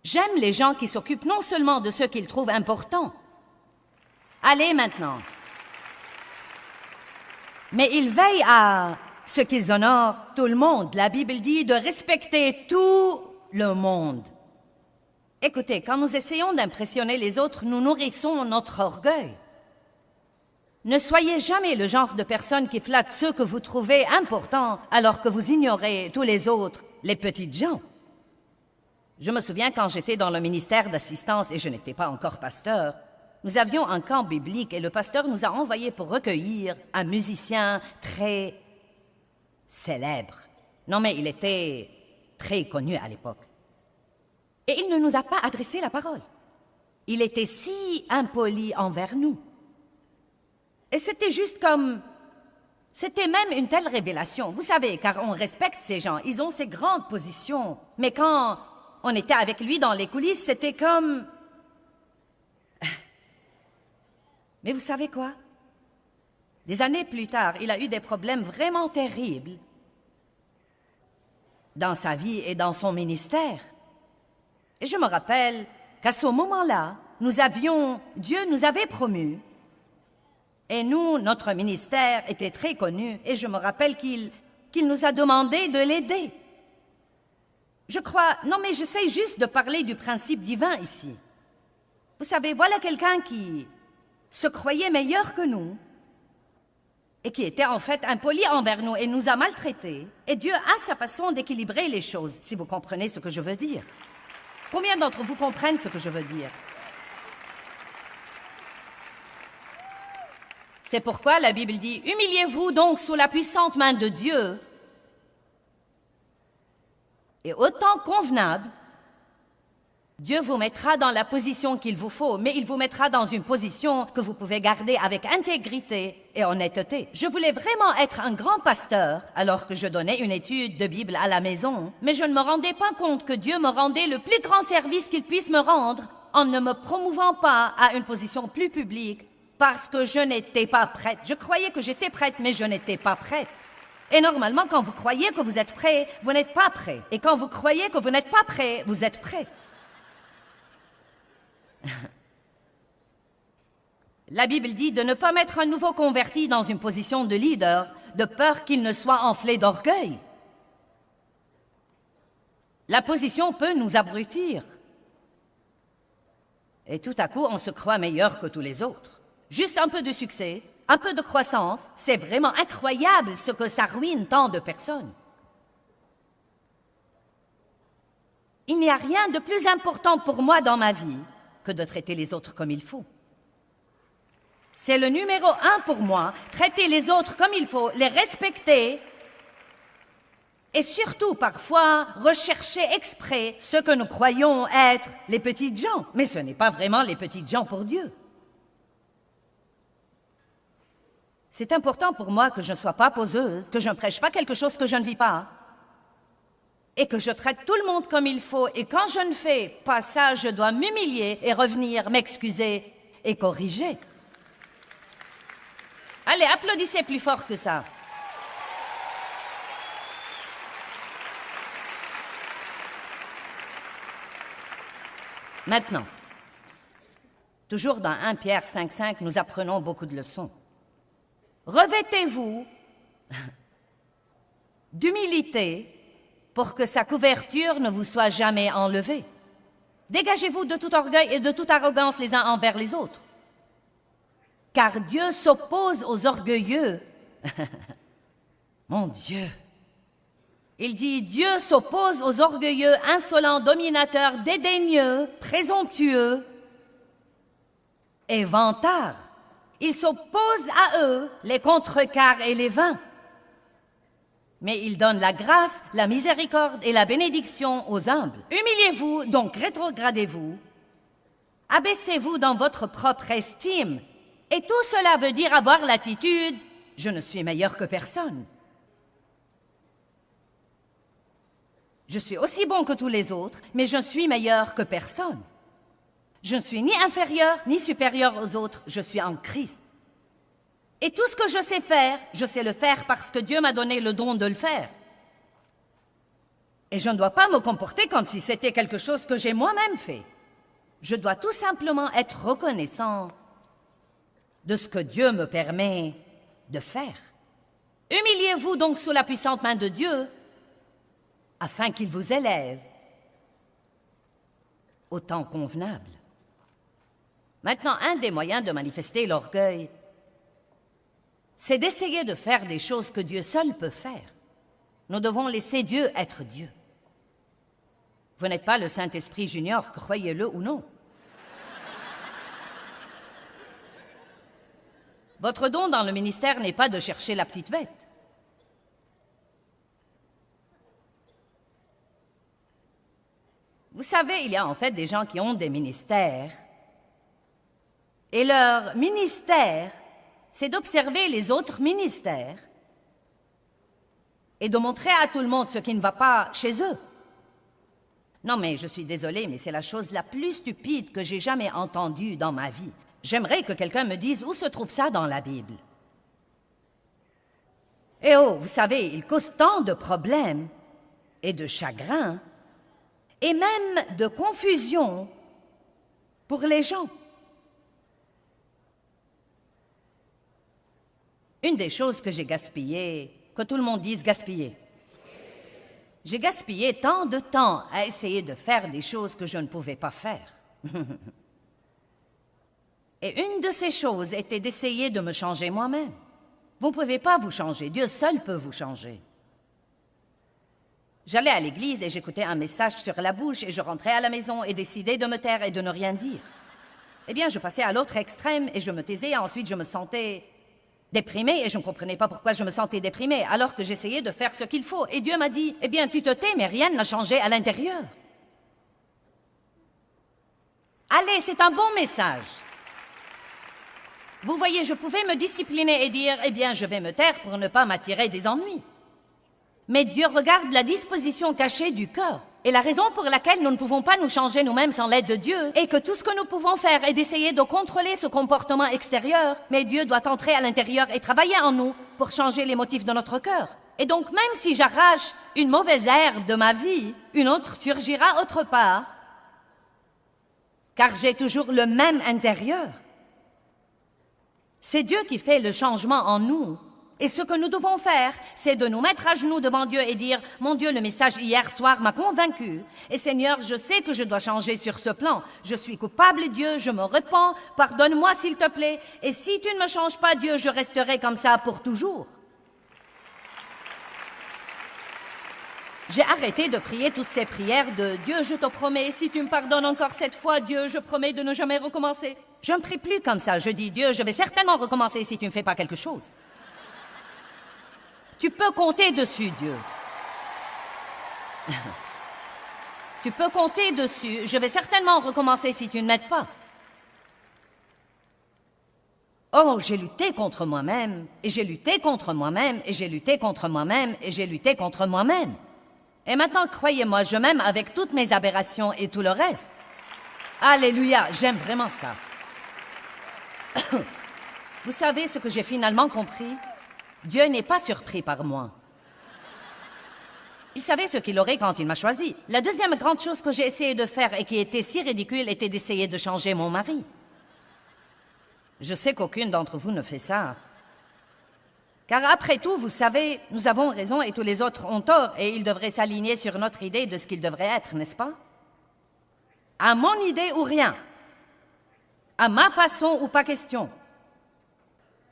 J'aime les gens qui s'occupent non seulement de ceux qu'ils trouvent importants. Allez maintenant. Mais ils veillent à ce qu'ils honorent tout le monde. La Bible dit de respecter tout le monde. Écoutez, quand nous essayons d'impressionner les autres, nous nourrissons notre orgueil. Ne soyez jamais le genre de personne qui flatte ceux que vous trouvez importants alors que vous ignorez tous les autres, les petites gens. Je me souviens quand j'étais dans le ministère d'assistance et je n'étais pas encore pasteur, nous avions un camp biblique et le pasteur nous a envoyés pour recueillir un musicien très célèbre. Non, mais il était très connu à l'époque. Et il ne nous a pas adressé la parole. Il était si impoli envers nous. Et c'était juste comme... C'était même une telle révélation. Vous savez, car on respecte ces gens, ils ont ces grandes positions. Mais quand on était avec lui dans les coulisses, c'était comme... Mais vous savez quoi? Des années plus tard, il a eu des problèmes vraiment terribles dans sa vie et dans son ministère. Et je me rappelle qu'à ce moment-là, Dieu nous avait promus. Et nous, notre ministère était très connu. Et je me rappelle qu'il nous a demandé de l'aider. Je crois... Non, mais j'essaie juste de parler du principe divin ici. Vous savez, voilà quelqu'un qui se croyait meilleur que nous et qui était en fait impoli envers nous et nous a maltraités. Et Dieu a sa façon d'équilibrer les choses, si vous comprenez ce que je veux dire. Combien d'entre vous comprennent ce que je veux dire? C'est pourquoi la Bible dit « Humiliez-vous donc sous la puissante main de Dieu et au temps convenable, Dieu vous mettra dans la position qu'il vous faut, mais il vous mettra dans une position que vous pouvez garder avec intégrité et honnêteté. Je voulais vraiment être un grand pasteur alors que je donnais une étude de Bible à la maison, mais je ne me rendais pas compte que Dieu me rendait le plus grand service qu'il puisse me rendre en ne me promouvant pas à une position plus publique parce que je n'étais pas prête. Je croyais que j'étais prête, mais je n'étais pas prête. Et normalement, quand vous croyez que vous êtes prêt, vous n'êtes pas prêt. Et quand vous croyez que vous n'êtes pas prêt, vous êtes prêt. La Bible dit de ne pas mettre un nouveau converti dans une position de leader, de peur qu'il ne soit enflé d'orgueil. La position peut nous abrutir. Et tout à coup, on se croit meilleur que tous les autres. Juste un peu de succès, un peu de croissance, c'est vraiment incroyable ce que ça ruine tant de personnes. Il n'y a rien de plus important pour moi dans ma vie que de traiter les autres comme il faut. C'est le numéro 1 pour moi, traiter les autres comme il faut, les respecter et surtout parfois rechercher exprès ce que nous croyons être les petites gens. Mais ce n'est pas vraiment les petites gens pour Dieu. C'est important pour moi que je ne sois pas poseuse, que je ne prêche pas quelque chose que je ne vis pas et que je traite tout le monde comme il faut. Et quand je ne fais pas ça, je dois m'humilier et revenir m'excuser et corriger. Allez, applaudissez plus fort que ça. Maintenant, toujours dans 1 Pierre 5,5, nous apprenons beaucoup de leçons. Revêtez-vous d'humilité pour que sa couverture ne vous soit jamais enlevée. Dégagez-vous de tout orgueil et de toute arrogance les uns envers les autres. Car Dieu s'oppose aux orgueilleux. Mon Dieu! Il dit, Dieu s'oppose aux orgueilleux, insolents, dominateurs, dédaigneux, présomptueux et vantards. Il s'oppose à eux, les contrecarre et les vains. Mais il donne la grâce, la miséricorde et la bénédiction aux humbles. Humiliez-vous, donc rétrogradez-vous. Abaissez-vous dans votre propre estime. Et tout cela veut dire avoir l'attitude « Je ne suis meilleur que personne ». Je suis aussi bon que tous les autres, mais je suis meilleur que personne. Je ne suis ni inférieur ni supérieur aux autres, je suis en Christ. Et tout ce que je sais le faire parce que Dieu m'a donné le don de le faire. Et je ne dois pas me comporter comme si c'était quelque chose que j'ai moi-même fait. Je dois tout simplement être reconnaissant de ce que Dieu me permet de faire. Humiliez-vous donc sous la puissante main de Dieu, afin qu'il vous élève au temps convenable. Maintenant, un des moyens de manifester l'orgueil, c'est d'essayer de faire des choses que Dieu seul peut faire. Nous devons laisser Dieu être Dieu. Vous n'êtes pas le Saint-Esprit Junior, croyez-le ou non. Votre don dans le ministère n'est pas de chercher la petite bête. Vous savez, il y a en fait des gens qui ont des ministères. Et leur ministère, c'est d'observer les autres ministères et de montrer à tout le monde ce qui ne va pas chez eux. Non, mais je suis désolée, mais c'est la chose la plus stupide que j'ai jamais entendue dans ma vie. J'aimerais que quelqu'un me dise où se trouve ça dans la Bible. Et oh, vous savez, il cause tant de problèmes et de chagrins et même de confusion pour les gens. Une des choses que j'ai gaspillées, que tout le monde dise gaspiller. J'ai gaspillé tant de temps à essayer de faire des choses que je ne pouvais pas faire. Et une de ces choses était d'essayer de me changer moi-même. Vous ne pouvez pas vous changer, Dieu seul peut vous changer. J'allais à l'église et j'écoutais un message sur la bouche et je rentrais à la maison et décidais de me taire et de ne rien dire. Eh bien, je passais à l'autre extrême et je me taisais et ensuite je me sentais déprimée et je ne comprenais pas pourquoi je me sentais déprimée alors que j'essayais de faire ce qu'il faut. Et Dieu m'a dit, eh bien, tu te tais, mais rien n'a changé à l'intérieur. Allez, c'est un bon message. Vous voyez, je pouvais me discipliner et dire, eh bien, je vais me taire pour ne pas m'attirer des ennuis. Mais Dieu regarde la disposition cachée du cœur. Et la raison pour laquelle nous ne pouvons pas nous changer nous-mêmes sans l'aide de Dieu est que tout ce que nous pouvons faire est d'essayer de contrôler ce comportement extérieur, mais Dieu doit entrer à l'intérieur et travailler en nous pour changer les motifs de notre cœur. Et donc, même si j'arrache une mauvaise herbe de ma vie, une autre surgira autre part, car j'ai toujours le même intérieur. C'est Dieu qui fait le changement en nous. Et ce que nous devons faire, c'est de nous mettre à genoux devant Dieu et dire « Mon Dieu, le message hier soir m'a convaincu. Et Seigneur, je sais que je dois changer sur ce plan. Je suis coupable, Dieu, je me repens. Pardonne-moi, s'il te plaît. Et si tu ne me changes pas, Dieu, je resterai comme ça pour toujours. » J'ai arrêté de prier toutes ces prières de « Dieu, je te promets, si tu me pardonnes encore cette fois, Dieu, je promets de ne jamais recommencer. » Je ne prie plus comme ça. Je dis « Dieu, je vais certainement recommencer si tu ne fais pas quelque chose. » Tu peux compter dessus, Dieu. Tu peux compter dessus. Je vais certainement recommencer si tu ne m'aides pas. Oh, j'ai lutté contre moi-même, et j'ai lutté contre moi-même, et j'ai lutté contre moi-même, et j'ai lutté contre moi-même. Et maintenant, croyez-moi, je m'aime avec toutes mes aberrations et tout le reste. Alléluia, j'aime vraiment ça. Vous savez ce que j'ai finalement compris? Dieu n'est pas surpris par moi. Il savait ce qu'il aurait quand il m'a choisi. La deuxième grande chose que j'ai essayé de faire et qui était si ridicule était d'essayer de changer mon mari. Je sais qu'aucune d'entre vous ne fait ça. Car après tout, vous savez, nous avons raison et tous les autres ont tort, et ils devraient s'aligner sur notre idée de ce qu'ils devraient être, n'est-ce pas? À mon idée ou rien. À ma façon ou pas question.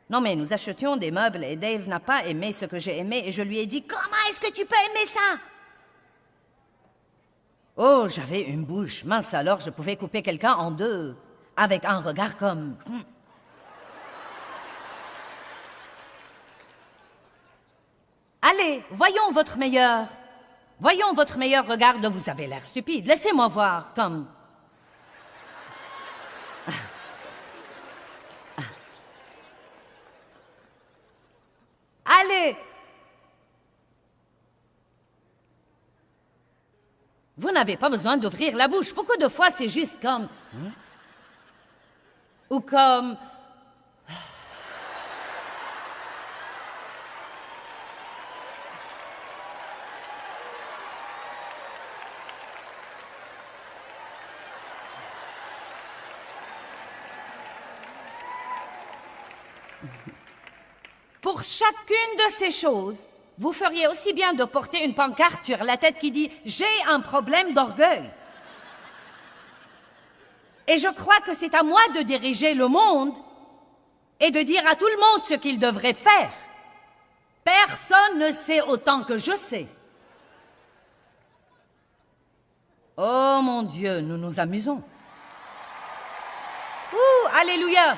Non mais nous achetions des meubles et Dave n'a pas aimé ce que j'ai aimé et je lui ai dit « Comment est-ce que tu peux aimer ça ?» Oh, j'avais une bouche mince, alors je pouvais couper quelqu'un en deux, avec un regard comme... Allez, voyons votre meilleur regard de vous avez l'air stupide. Laissez-moi voir, comme... Allez! Vous n'avez pas besoin d'ouvrir la bouche. Beaucoup de fois, c'est juste comme... Ou comme... Pour chacune de ces choses, vous feriez aussi bien de porter une pancarte sur la tête qui dit « J'ai un problème d'orgueil ». Et je crois que c'est à moi de diriger le monde et de dire à tout le monde ce qu'il devrait faire. Personne ne sait autant que je sais. Oh mon Dieu, nous nous amusons. Ouh, alléluia!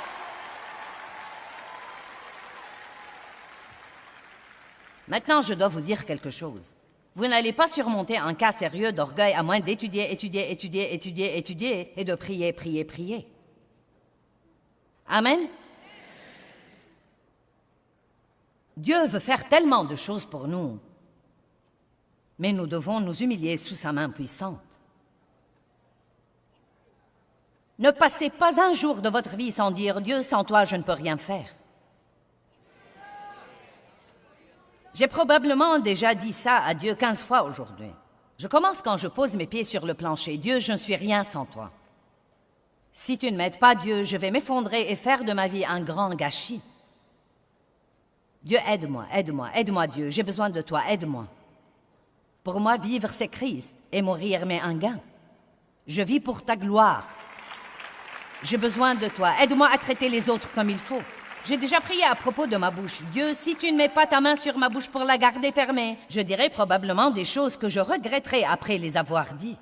Maintenant, je dois vous dire quelque chose. Vous n'allez pas surmonter un cas sérieux d'orgueil à moins d'étudier, étudier et de prier, prier, prier. Amen? Dieu veut faire tellement de choses pour nous, mais nous devons nous humilier sous sa main puissante. Ne passez pas un jour de votre vie sans dire « Dieu, sans toi, je ne peux rien faire ». J'ai probablement déjà dit ça à Dieu 15 fois aujourd'hui. Je commence quand je pose mes pieds sur le plancher. Dieu, je ne suis rien sans toi. Si tu ne m'aides pas, Dieu, je vais m'effondrer et faire de ma vie un grand gâchis. Dieu, aide-moi, aide-moi, aide-moi, Dieu. J'ai besoin de toi, aide-moi. Pour moi, vivre, c'est Christ, et mourir m'est un gain. Je vis pour ta gloire. J'ai besoin de toi. Aide-moi à traiter les autres comme il faut. J'ai déjà prié à propos de ma bouche. Dieu, si tu ne mets pas ta main sur ma bouche pour la garder fermée, je dirai probablement des choses que je regretterai après les avoir dit.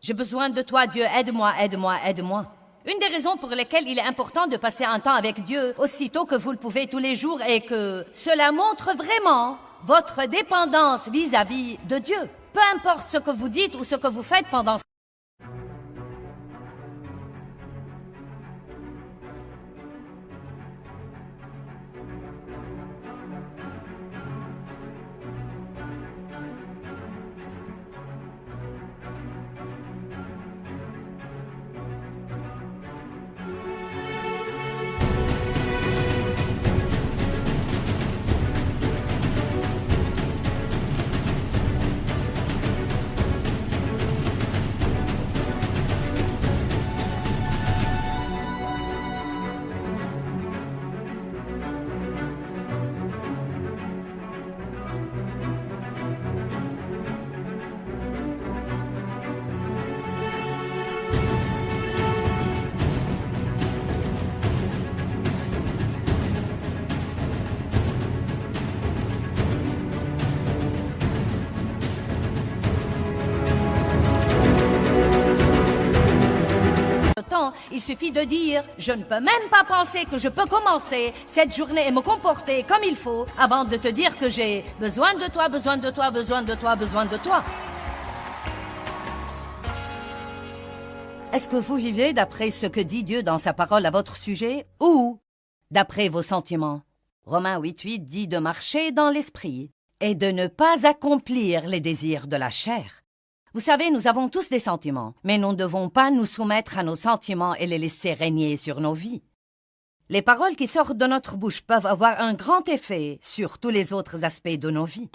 J'ai besoin de toi, Dieu. Aide-moi, aide-moi, aide-moi. Une des raisons pour lesquelles il est important de passer un temps avec Dieu aussitôt que vous le pouvez tous les jours est que cela montre vraiment votre dépendance vis-à-vis de Dieu. Peu importe ce que vous dites ou ce que vous faites pendant ce temps, il suffit de dire « Je ne peux même pas penser que je peux commencer cette journée et me comporter comme il faut avant de te dire que j'ai besoin de toi, besoin de toi, besoin de toi, besoin de toi. » Est-ce que vous vivez d'après ce que dit Dieu dans sa parole à votre sujet ou d'après vos sentiments? Romains 8:8 dit de marcher dans l'esprit et de ne pas accomplir les désirs de la chair. Vous savez, nous avons tous des sentiments, mais nous ne devons pas nous soumettre à nos sentiments et les laisser régner sur nos vies. Les paroles qui sortent de notre bouche peuvent avoir un grand effet sur tous les autres aspects de nos vies.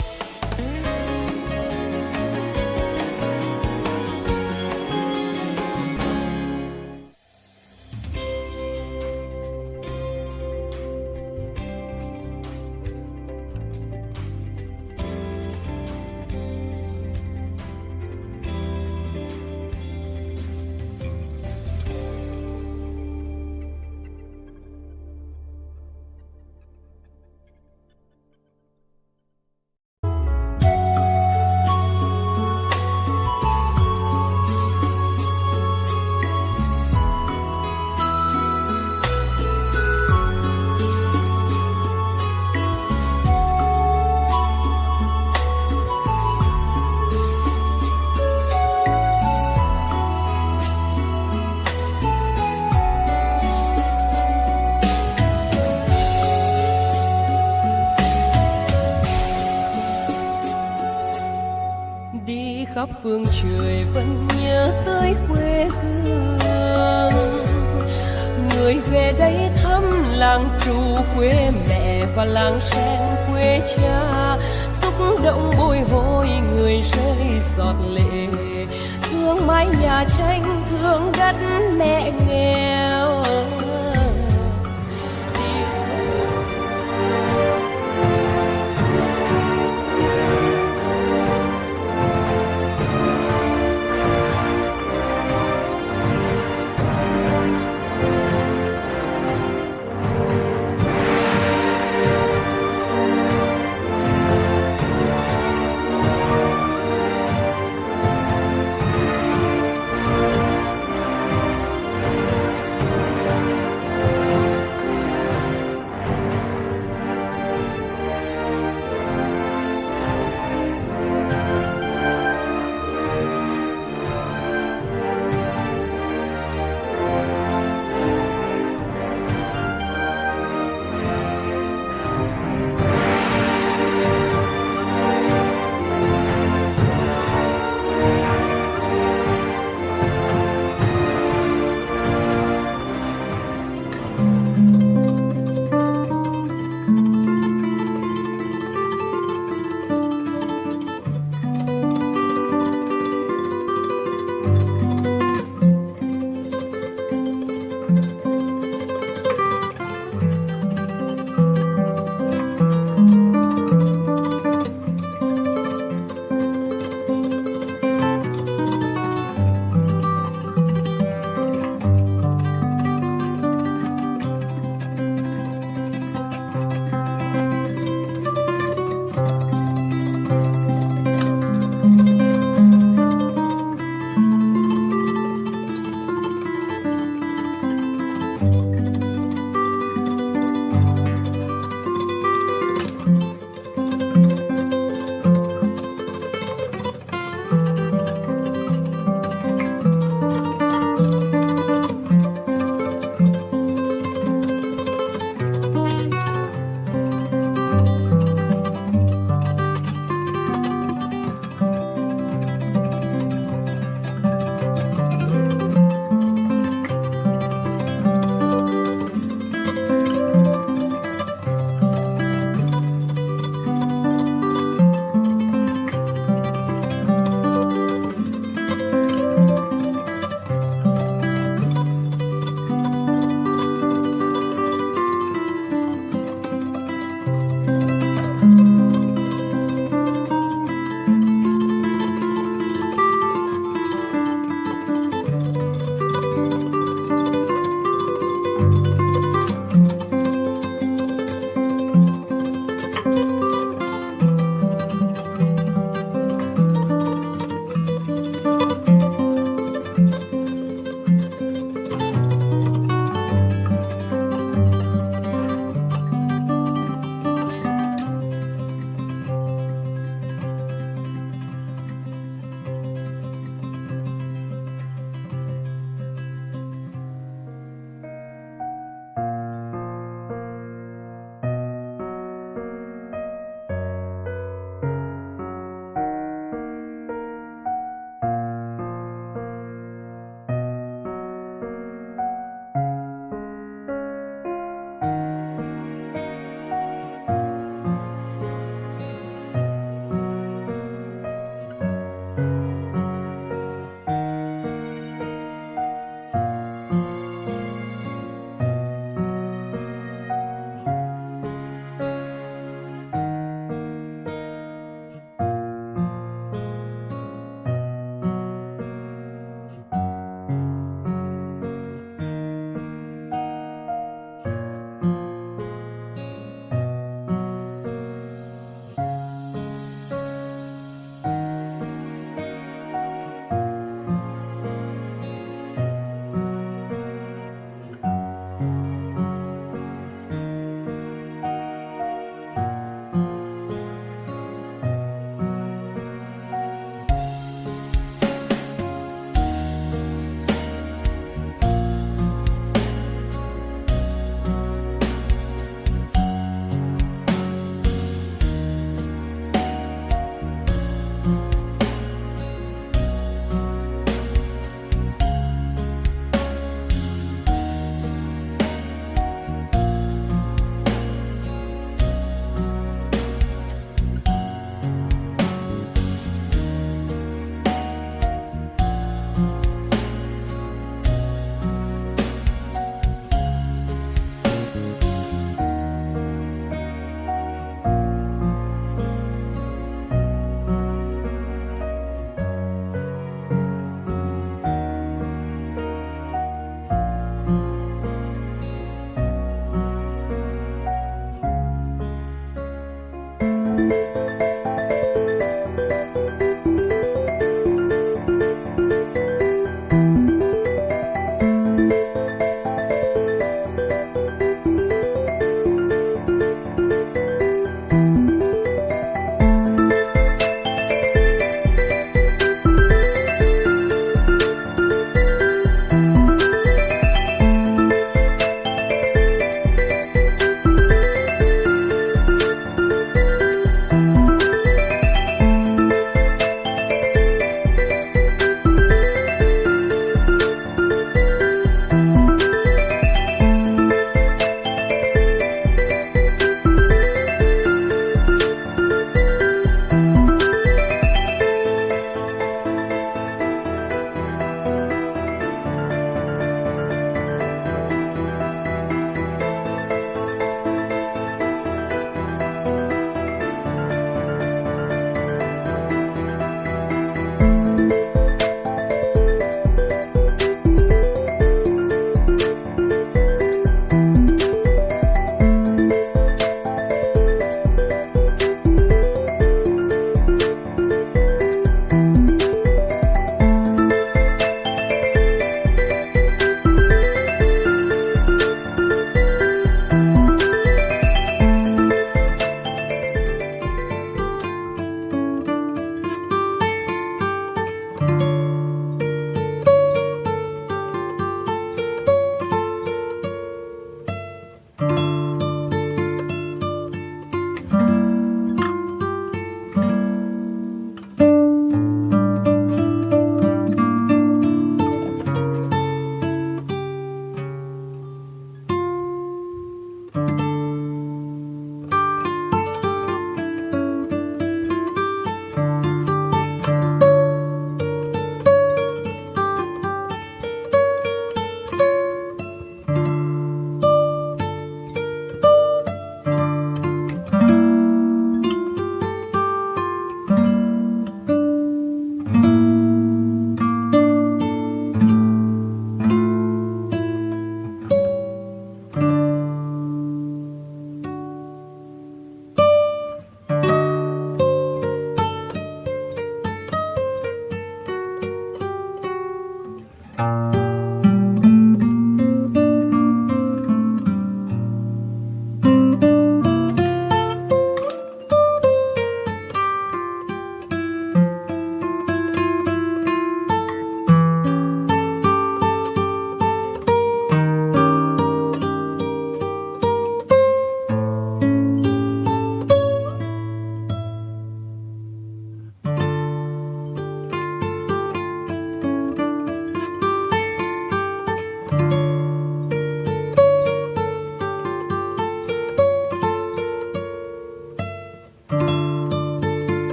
khắp phương trời vẫn nhớ tới quê hương. Người về đây thăm làng Trù quê mẹ và làng Sen quê cha, xúc động bồi hồi người rơi giọt lệ. Thương mái nhà tranh, thương đất mẹ nghèo,